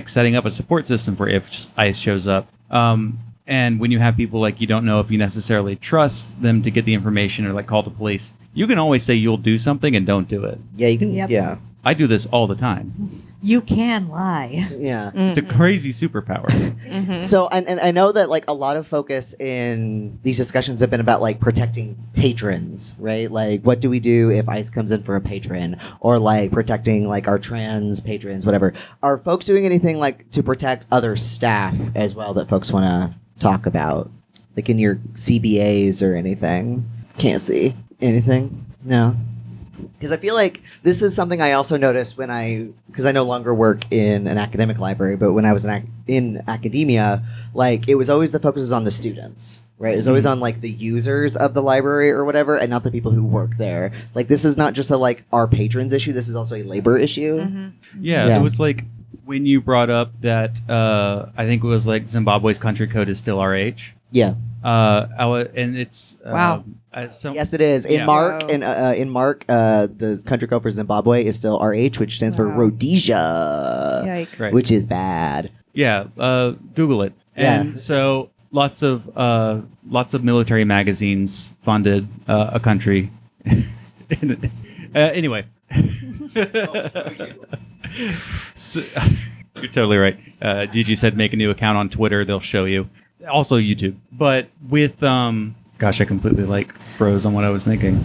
setting up a support system for if ICE shows up. And when you have people you don't know if you necessarily trust them to get the information or call the police, you can always say you'll do something and don't do it. Yeah, you can. Yep. Yeah. I do this all the time. You can lie. Yeah. It's a crazy superpower. Mm-hmm. So, and I know that a lot of focus in these discussions have been about protecting patrons, right? What do we do if ICE comes in for a patron, or protecting our trans patrons, whatever. Are folks doing anything to protect other staff as well that folks want to talk about, in your CBAs or anything? Can't see anything. No. Because I feel like this is something I also noticed because I no longer work in an academic library, but when I was in academia, it was always the focus was on the students, right? It was always on the users of the library or whatever, and not the people who work there. This is not just our patrons issue. This is also a labor issue. Mm-hmm. Yeah, it was when you brought up that I think it was Zimbabwe's country code is still RH. Yeah. And it's wow. Yes, it is. In Mark, the country code for Zimbabwe is still RH, which stands for Rhodesia. Yikes. Right. Which is bad. Yeah. Google it. And so lots of military magazines funded a country. Anyway. So, you're totally right. Gigi said make a new account on Twitter. They'll show you. Also YouTube. But with gosh, I completely froze on what I was thinking.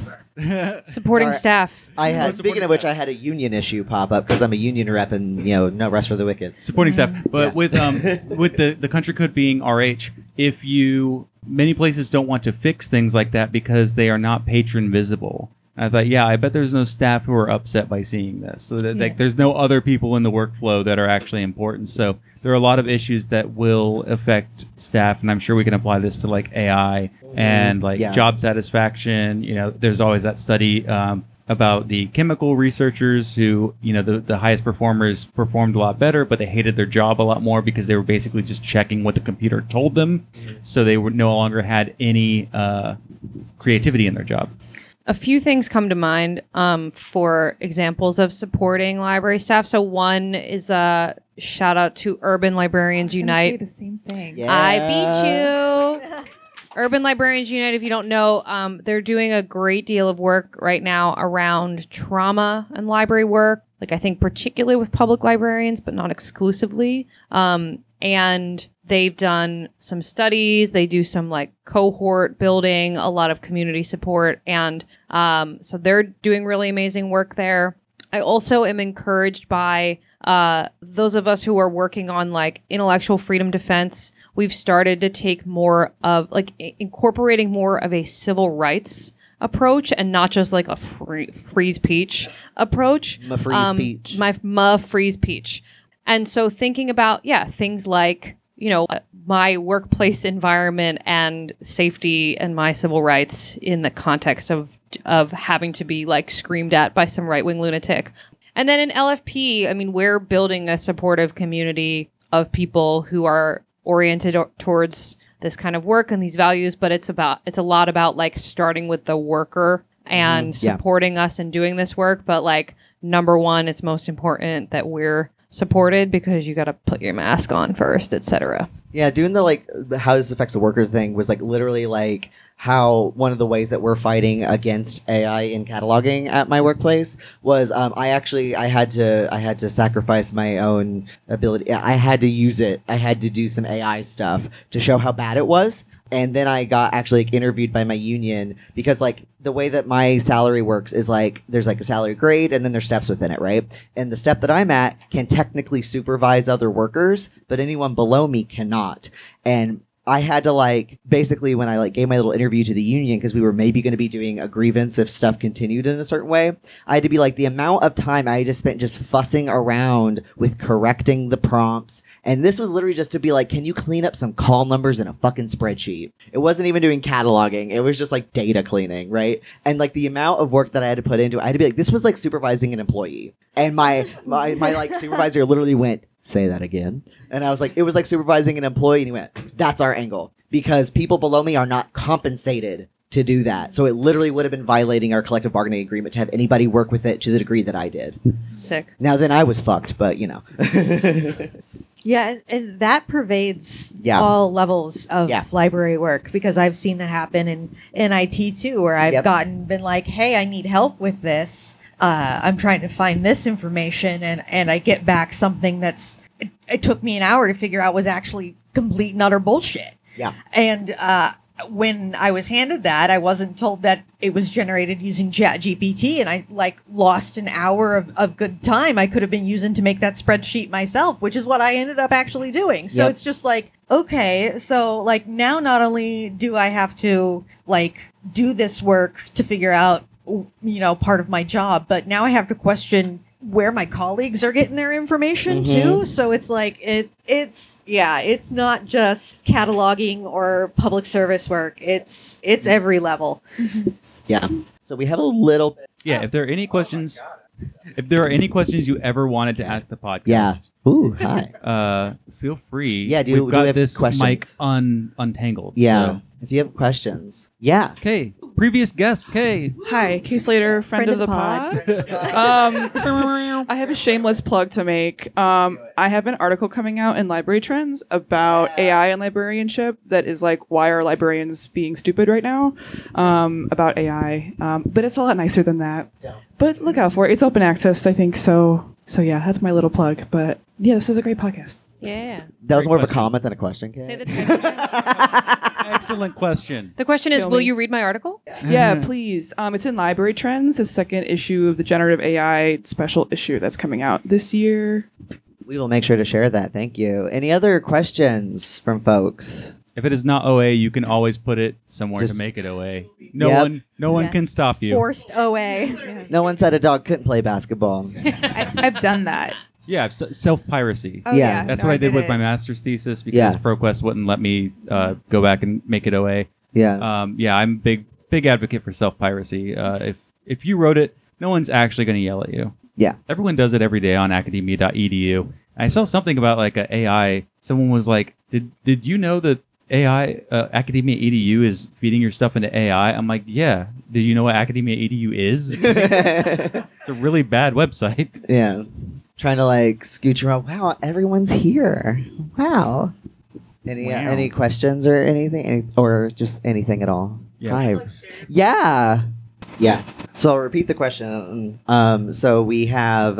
Supporting staff. Speaking of which, I had a union issue pop up because I'm a union rep and no rest for the wicked. Supporting staff. But with the country code being RH, many places don't want to fix things like that because they are not patron visible. I thought, I bet there's no staff who are upset by seeing this. So that there's no other people in the workflow that are actually important. So there are a lot of issues that will affect staff, and I'm sure we can apply this to AI and job satisfaction. There's always that study about the chemical researchers who, the highest performers performed a lot better, but they hated their job a lot more because they were basically just checking what the computer told them. So they no longer had any creativity in their job. A few things come to mind for examples of supporting library staff. So one is a shout out to Urban Librarians Unite. Say the same thing. Yeah. I beat you. Urban Librarians Unite, if you don't know, they're doing a great deal of work right now around trauma and library work. Like I think particularly with public librarians, but not exclusively. And they've done some studies. They do some like cohort building, a lot of community support. And so they're doing really amazing work there. I also am encouraged by those of us who are working on like intellectual freedom defense. We've started to take more of like incorporating more of a civil rights approach and not just like a freeze peach approach. Freeze peach. And so thinking about, things like, my workplace environment and safety and my civil rights in the context of having to be like screamed at by some right-wing lunatic. And then in LFP, I mean, we're building a supportive community of people who are oriented towards this kind of work and these values, but it's a lot about like starting with the worker and supporting us in doing this work. But like, number one, it's most important that we're supported because you got to put your mask on first, etc. Yeah, doing the like how this affects the workers thing was like literally like how one of the ways that we're fighting against AI in cataloging at my workplace was I had to sacrifice my own ability. I had to use it. I had to do some AI stuff to show how bad it was. And then I got actually like, interviewed by my union because like the way that my salary works is like there's like a salary grade and then there's steps within it, right? And the step that I'm at can technically supervise other workers, but anyone below me cannot. And I had to like basically when I like gave my little interview to the union because we were maybe going to be doing a grievance if stuff continued in a certain way, I had to be like the amount of time I just spent just fussing around with correcting the prompts. And this was literally just to be like, can you clean up some call numbers in a fucking spreadsheet? It wasn't even doing cataloging. It was just like data cleaning, right? And like the amount of work that I had to put into it, I had to be like, this was like supervising an employee. And my like supervisor literally went, say that again. And I was like, it was like supervising an employee. And he went, that's our angle. Because people below me are not compensated to do that. So it literally would have been violating our collective bargaining agreement to have anybody work with it to the degree that I did. Sick. Now then I was fucked, but you know. Yeah, and that pervades all levels of library work because I've seen that happen in IT too, where I've been like, hey, I need help with this. I'm trying to find this information, and I get back something that's it took me an hour to figure out was actually complete and utter bullshit. Yeah. And when I was handed that, I wasn't told that it was generated using ChatGPT, and I like lost an hour of good time I could have been using to make that spreadsheet myself, which is what I ended up actually doing. So it's just like, okay, so like now not only do I have to like do this work to figure out part of my job, but now I have to question where my colleagues are getting their information too. So it's like it's not just cataloging or public service work. It's every level. Yeah. So we have a little bit. Yeah, if there are any questions you ever wanted to ask the podcast. Ooh, hi. Feel free. Yeah, we've got we have this questions? mic untangled. Yeah. So. If you have questions. Yeah. Okay. Previous guest, Kay. Hi, Kay Slater, friend of the pod. I have a shameless plug to make. I have an article coming out in Library Trends about AI and librarianship that is like, why are librarians being stupid right now? About AI. But it's a lot nicer than that. But look out for it. It's open access, I think. So yeah, that's my little plug. But yeah, this is a great podcast. Yeah. That was more of a comment than a question, Kay. Say the title. Excellent question. The question is, will you read my article? Yeah, please. It's in Library Trends, the second issue of the Generative AI special issue that's coming out this year. We will make sure to share that. Thank you. Any other questions from folks? If it is not OA, you can always put it somewhere to make it OA. No one can stop you. Forced OA. No one said a dog couldn't play basketball. I've done that. Yeah, self-piracy. Oh, yeah. That's what I did with my master's thesis because ProQuest wouldn't let me go back and make it OA. Yeah. I'm big advocate for self-piracy. If you wrote it, no one's actually going to yell at you. Yeah. Everyone does it every day on academia.edu. I saw something about like an AI. Someone was like, did you know that AI, Academia EDU is feeding your stuff into AI? I'm like, yeah. Do you know what Academia EDU is? It's a really bad website. Yeah. Trying to like scooch around. Wow, everyone's here. Wow. Any questions or anything? Or just anything at all? Yeah. Hi. Yeah. So I'll repeat the question. So we have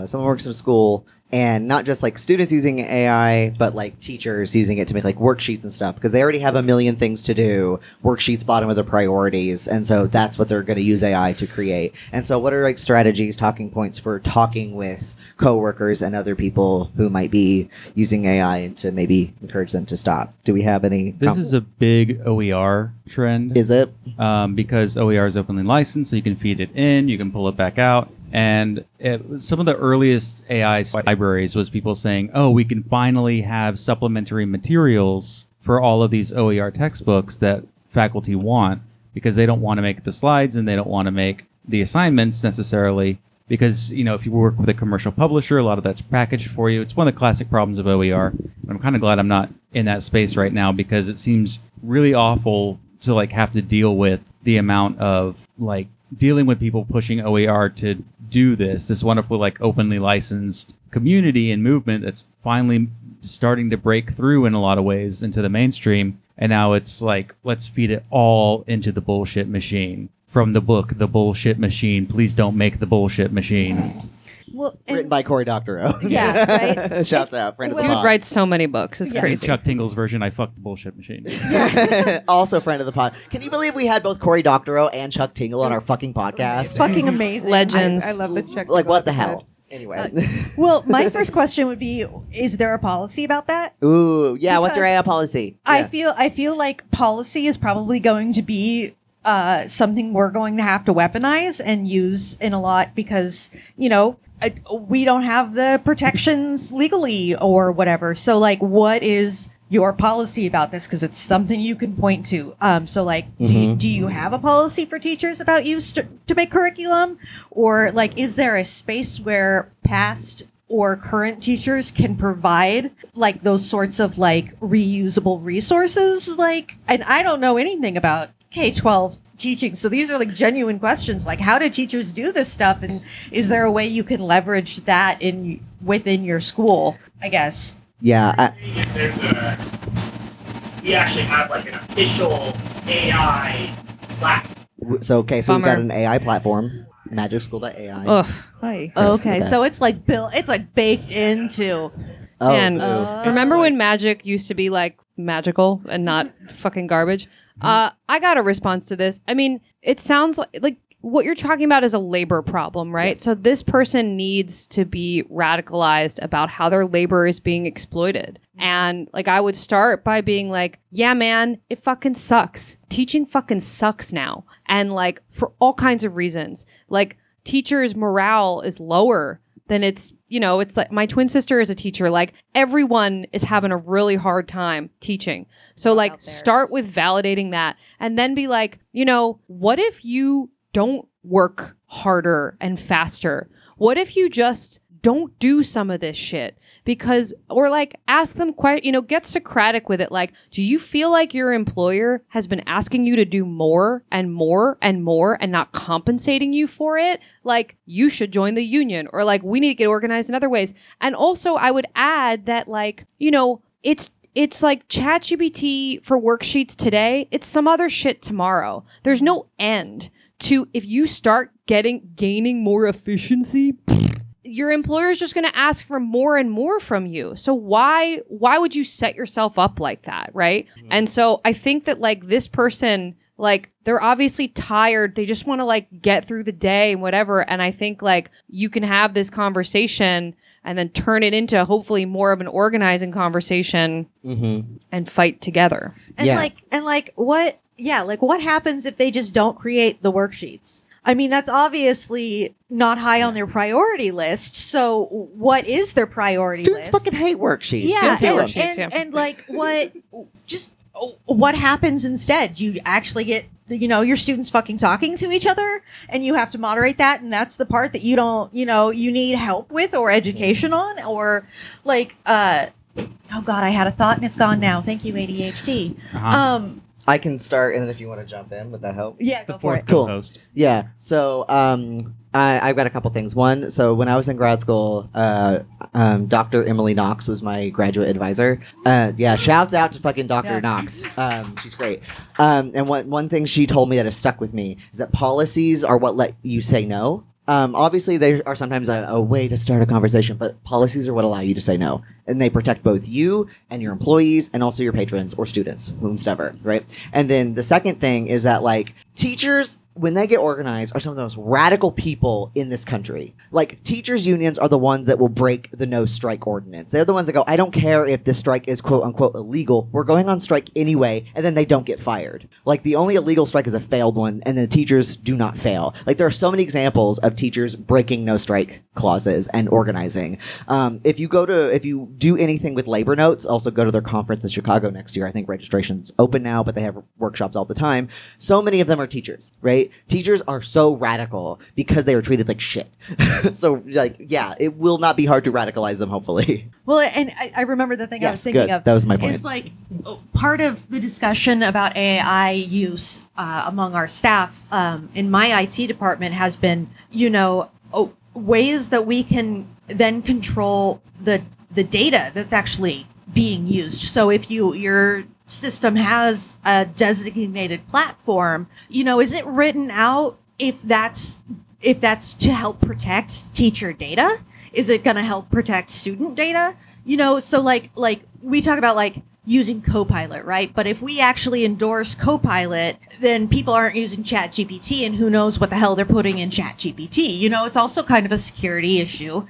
someone works in a school, and not just like students using AI, but like teachers using it to make like worksheets and stuff, because they already have a million things to do. Worksheets bottom of their priorities, and so that's what they're going to use AI to create. And so what are like strategies, talking points for talking with coworkers and other people who might be using AI and to maybe encourage them to stop? Do we have any? This is a big OER trend. Is it? Because OER is openly licensed, so you can feed it in, you can pull it back out. And some of the earliest AI libraries was people saying, oh, we can finally have supplementary materials for all of these OER textbooks that faculty want, because they don't want to make the slides and they don't want to make the assignments necessarily, because, you know, if you work with a commercial publisher, a lot of that's packaged for you. It's one of the classic problems of OER. I'm kind of glad I'm not in that space right now, because it seems really awful to like have to deal with the amount of like dealing with people pushing OER to do this wonderful like openly licensed community and movement that's finally starting to break through in a lot of ways into the mainstream. And now it's like, let's feed it all into the bullshit machine. From the book, The Bullshit Machine. Please don't make the bullshit machine. Well, written by Cory Doctorow. Yeah, right. Shouts out, friend of the Dude pod. writes so many books. It's crazy. Chuck Tingle's version, I fucked the bullshit machine. Also friend of the pod. Can you believe we had both Cory Doctorow and Chuck Tingle on our fucking podcast? Fucking amazing. Legends. I love the Chuck. Like, what the episode. hell? Anyway. Well, my first question would be: is there a policy about that? Ooh, yeah. What's your AI policy? I Yeah. feel like policy is probably going to be something we're going to have to weaponize and use in a lot, because, you know, we don't have the protections legally or whatever. So, like, what is your policy about this? Because it's something you can point to. So, like, do you have a policy for teachers about use to make curriculum? Or, like, is there a space where past or current teachers can provide like those sorts of like reusable resources? Like, and I don't know anything about K-12 teaching, so these are like genuine questions, like how do teachers do this stuff, and is there a way you can leverage that within your school, I guess? Yeah. We actually have like an official AI platform. So we've got Bummer. an AI platform, magicschool.ai. Ugh. Hi. Okay, so it's like baked into. Oh, And ooh. remember when magic used to be like magical and not fucking garbage? I got a response to this. I mean, it sounds like what you're talking about is a labor problem, right? Yes. So this person needs to be radicalized about how their labor is being exploited. And like, I would start by being like, yeah, man, it fucking sucks. Teaching fucking sucks now. And like, for all kinds of reasons, like teachers' morale is lower than it's, you know, it's like my twin sister is a teacher. Like everyone is having a really hard time teaching. So like start with validating that and then be like, you know, what if you don't work harder and faster? What if you just don't do some of this shit? Because, or like ask them, you know, get Socratic with it. Like, do you feel like your employer has been asking you to do more and more and more and not compensating you for it? Like, you should join the union, or like, we need to get organized in other ways. And also I would add that, like, you know, it's like ChatGPT for worksheets today. It's some other shit tomorrow. There's no end to, if you start gaining more efficiency, your employer is just going to ask for more and more from you. So why would you set yourself up like that, right? And so I think that like this person, like they're obviously tired. They just want to like get through the day and whatever. And I think like you can have this conversation and then turn it into hopefully more of an organizing conversation and fight together. And what happens if they just don't create the worksheets? I mean, that's obviously not high on their priority list. So what is their priority Students list? fucking hate worksheets. Yeah, Students hate worksheets, and like what happens instead? You actually get your students fucking talking to each other, and you have to moderate that, and that's the part that you don't, you need help with or education on, or like, oh God, I had a thought and it's gone now. Thank you, ADHD. I can start, and then if you want to jump in, would that help? Yeah, go for Fourth it. Cool. co-host. Yeah. So I've got a couple things. One, so when I was in grad school, Dr. Emily Knox was my graduate advisor. Yeah, shouts out to fucking Dr. Knox. She's great. And one thing she told me that has stuck with me is that policies are what let you say no. Obviously, they are sometimes a way to start a conversation, but policies are what allow you to say no. And they protect both you and your employees and also your patrons or students, whomsoever, right? And then the second thing is that, like, teachers, when they get organized, are some of the most radical people in this country. Like, teachers' unions are the ones that will break the no strike ordinance. They're the ones that go, I don't care if this strike is quote unquote illegal. We're going on strike anyway, and then they don't get fired. Like, the only illegal strike is a failed one, and the teachers do not fail. Like, there are so many examples of teachers breaking no strike clauses and organizing. If you do anything with labor notes, also go to their conference in Chicago next year. I think registration's open now, but they have workshops all the time. So many of them are teachers, right? Teachers are so radical because they are treated like shit. So, like, yeah, it will not be hard to radicalize them, hopefully. Well, and I remember the thing I was thinking good. of. That was my point. Is like part of the discussion about AI use among our staff in my IT department has been, ways that we can then control the data that's actually being used. So if your system has a designated platform, is it written out if that's to help protect teacher data? Is it going to help protect student data? So like we talk about like using Copilot, right? But if we actually endorse Copilot, then people aren't using ChatGPT, and who knows what the hell they're putting in ChatGPT. It's also kind of a security issue.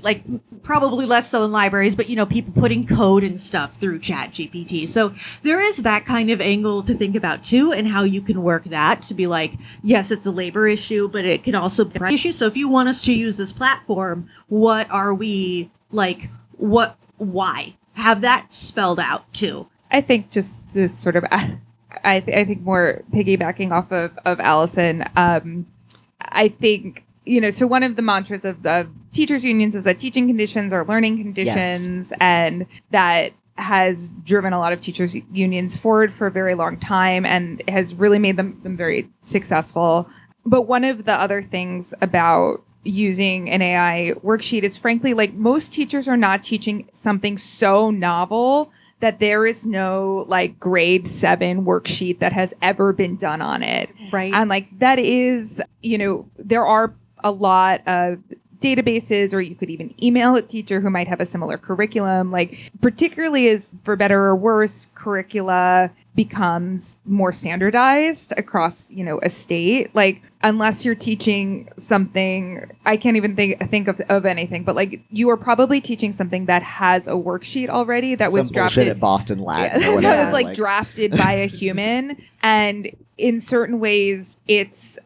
Like probably less so in libraries, but people putting code and stuff through ChatGPT. So there is that kind of angle to think about too, and how you can work that to be like, yes, it's a labor issue, but it can also be an issue. So if you want us to use this platform, what are we like? Why? Have that spelled out too. I think just to sort of, I think more piggybacking off of Allison. I think. So one of the mantras of teachers' unions is that teaching conditions are learning conditions, and that has driven a lot of teachers' unions forward for a very long time and has really made them very successful. But one of the other things about using an AI worksheet is, frankly, like, most teachers are not teaching something so novel that there is no like grade 7 worksheet that has ever been done on it. Right. And like that is, there are a lot of databases, or you could even email a teacher who might have a similar curriculum, like particularly as for better or worse, curricula becomes more standardized across, a state. Like, unless you're teaching something, I can't even think of anything, but like you are probably teaching something that has a worksheet already that was drafted at Boston Latin. Yeah, that was like drafted by a human, and in certain ways, it's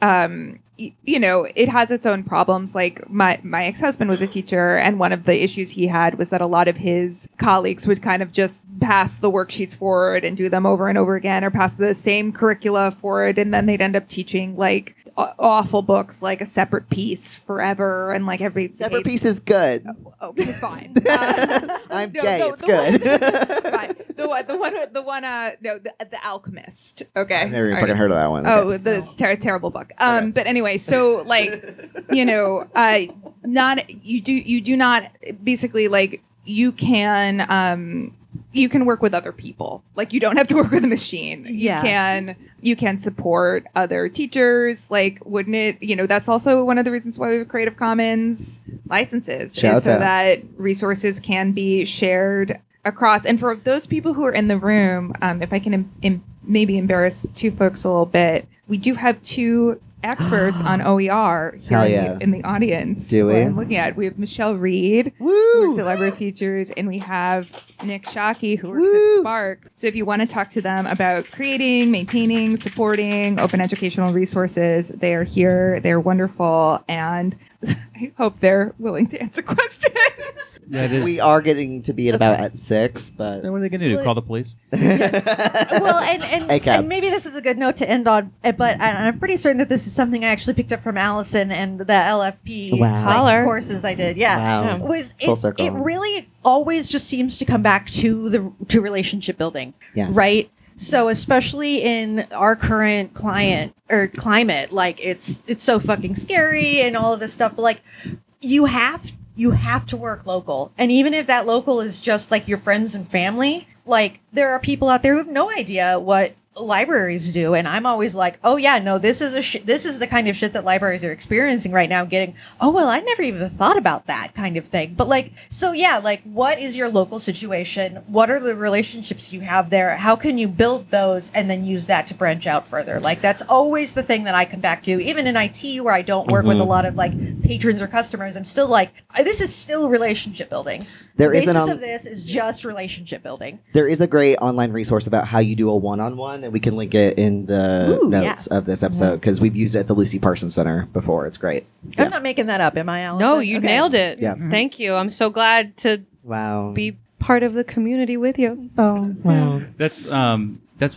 it has its own problems. Like my ex-husband was a teacher, and one of the issues he had was that a lot of his colleagues would kind of just pass the worksheets forward and do them over and over again, or pass the same curricula forward, and then they'd end up teaching like awful books, like A Separate Piece forever, and like every Separate Piece is good. Okay, fine. I'm gay. It's good. Fine. The Alchemist. Okay, I've never even fucking heard of that one. Oh, the terrible book. But anyway, so like, you do not basically, like, you can work with other people. Like, you don't have to work with a machine. Yeah. You can support other teachers. Like, wouldn't it, that's also one of the reasons why we have Creative Commons licenses, so that resources can be shared across. And for those people who are in the room, if I can maybe embarrass two folks a little bit, we do have two experts on OER here in the audience. Do we? I'm looking at. We have Michelle Reed, who works at Library Futures, and we have Nick Shockey, who works at Spark. So if you want to talk to them about creating, maintaining, supporting open educational resources, they are here. They're wonderful. And I hope they're willing to answer questions. Yeah, it is. We are getting to be at about at 6, but What are they gonna do? Call the police? Well, and maybe this is a good note to end on, but I'm pretty certain that this is something I actually picked up from Allison and the LFP courses I did. Yeah, Wow. was Full circle. it really always just seems to come back to relationship building, Yes. right? So especially in our current climate, like it's so fucking scary and all of this stuff. But like, you have to work local, and even if that local is just like your friends and family, like there are people out there who have no idea what libraries do, and I'm always like, oh yeah, no, this is the kind of shit that libraries are experiencing right now, getting, oh well, I never even thought about that kind of thing. But like, so yeah, like what is your local situation? What are the relationships you have there? How can you build those and then use that to branch out further? Like that's always the thing that I come back to, even in IT where I don't work with a lot of like patrons or customers. I'm still like, this is still relationship building. The basis of this is just relationship building. There is a great online resource about how you do a one-on-one, and we can link it in the notes of this episode because we've used it at the Lucy Parsons Center before. It's great. I'm not making that up, am I, Allison? No, you nailed it. Yeah. Thank you. I'm so glad to be part of the community with you. Oh, wow. That's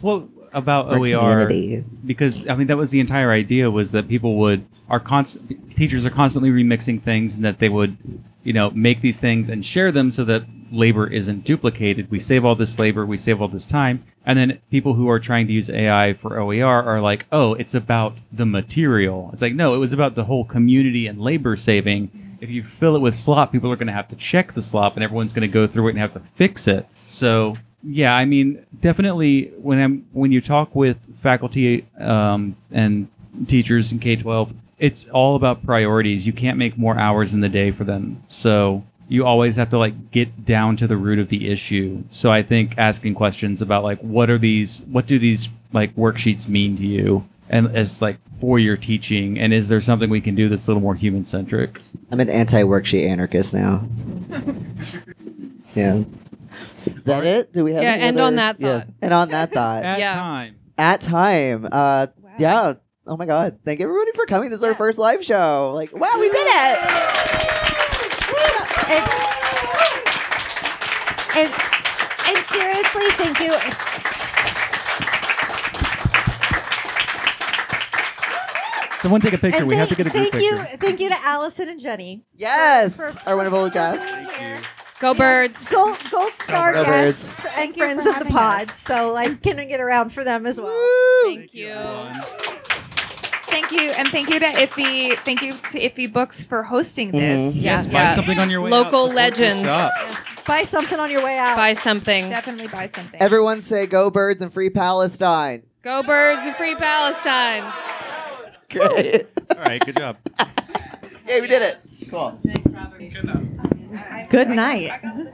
what about Our OER, community. because I mean that was the entire idea, was that teachers are constantly remixing things, and that they would make these things and share them so that labor isn't duplicated. We save all this labor, we save all this time, and then people who are trying to use AI for OER are like, oh, it's about the material. It's like, no, it was about the whole community and labor saving. If you fill it with slop, people are going to have to check the slop, and everyone's going to go through it and have to fix it. So yeah, I mean, definitely when you talk with faculty and teachers in K-12, it's all about priorities. You can't make more hours in the day for them. So you always have to like get down to the root of the issue. So I think asking questions about like what do these like worksheets mean to you, and as like for your teaching, and is there something we can do that's a little more human centric? I'm an anti-worksheet anarchist now. Yeah. Is that it? Do we have any end other- on that yeah. thought. And on that thought. At time. Yeah. Oh my God. Thank everybody for coming. This is our first live show. Like, wow, we did it. And seriously, thank you. Someone take a picture. We have to get a group picture. Thank you to Allison and Jennie. Yes. Our wonderful guests. Go Birds. Gold star Go guests Birds. and friends of the pod. So like, can we get around for them as well? Thank you. Thank you, and thank you to Iffy. Thank you to Iffy Books for hosting this. Yes, buy something on your way out. Local Support this legends. shop. Buy something on your way out. Buy something. Definitely buy something. Everyone say go Birds and free Palestine. Go Birds and free Palestine. Great. All right, good job. Yeah, we did it. Cool. Good night.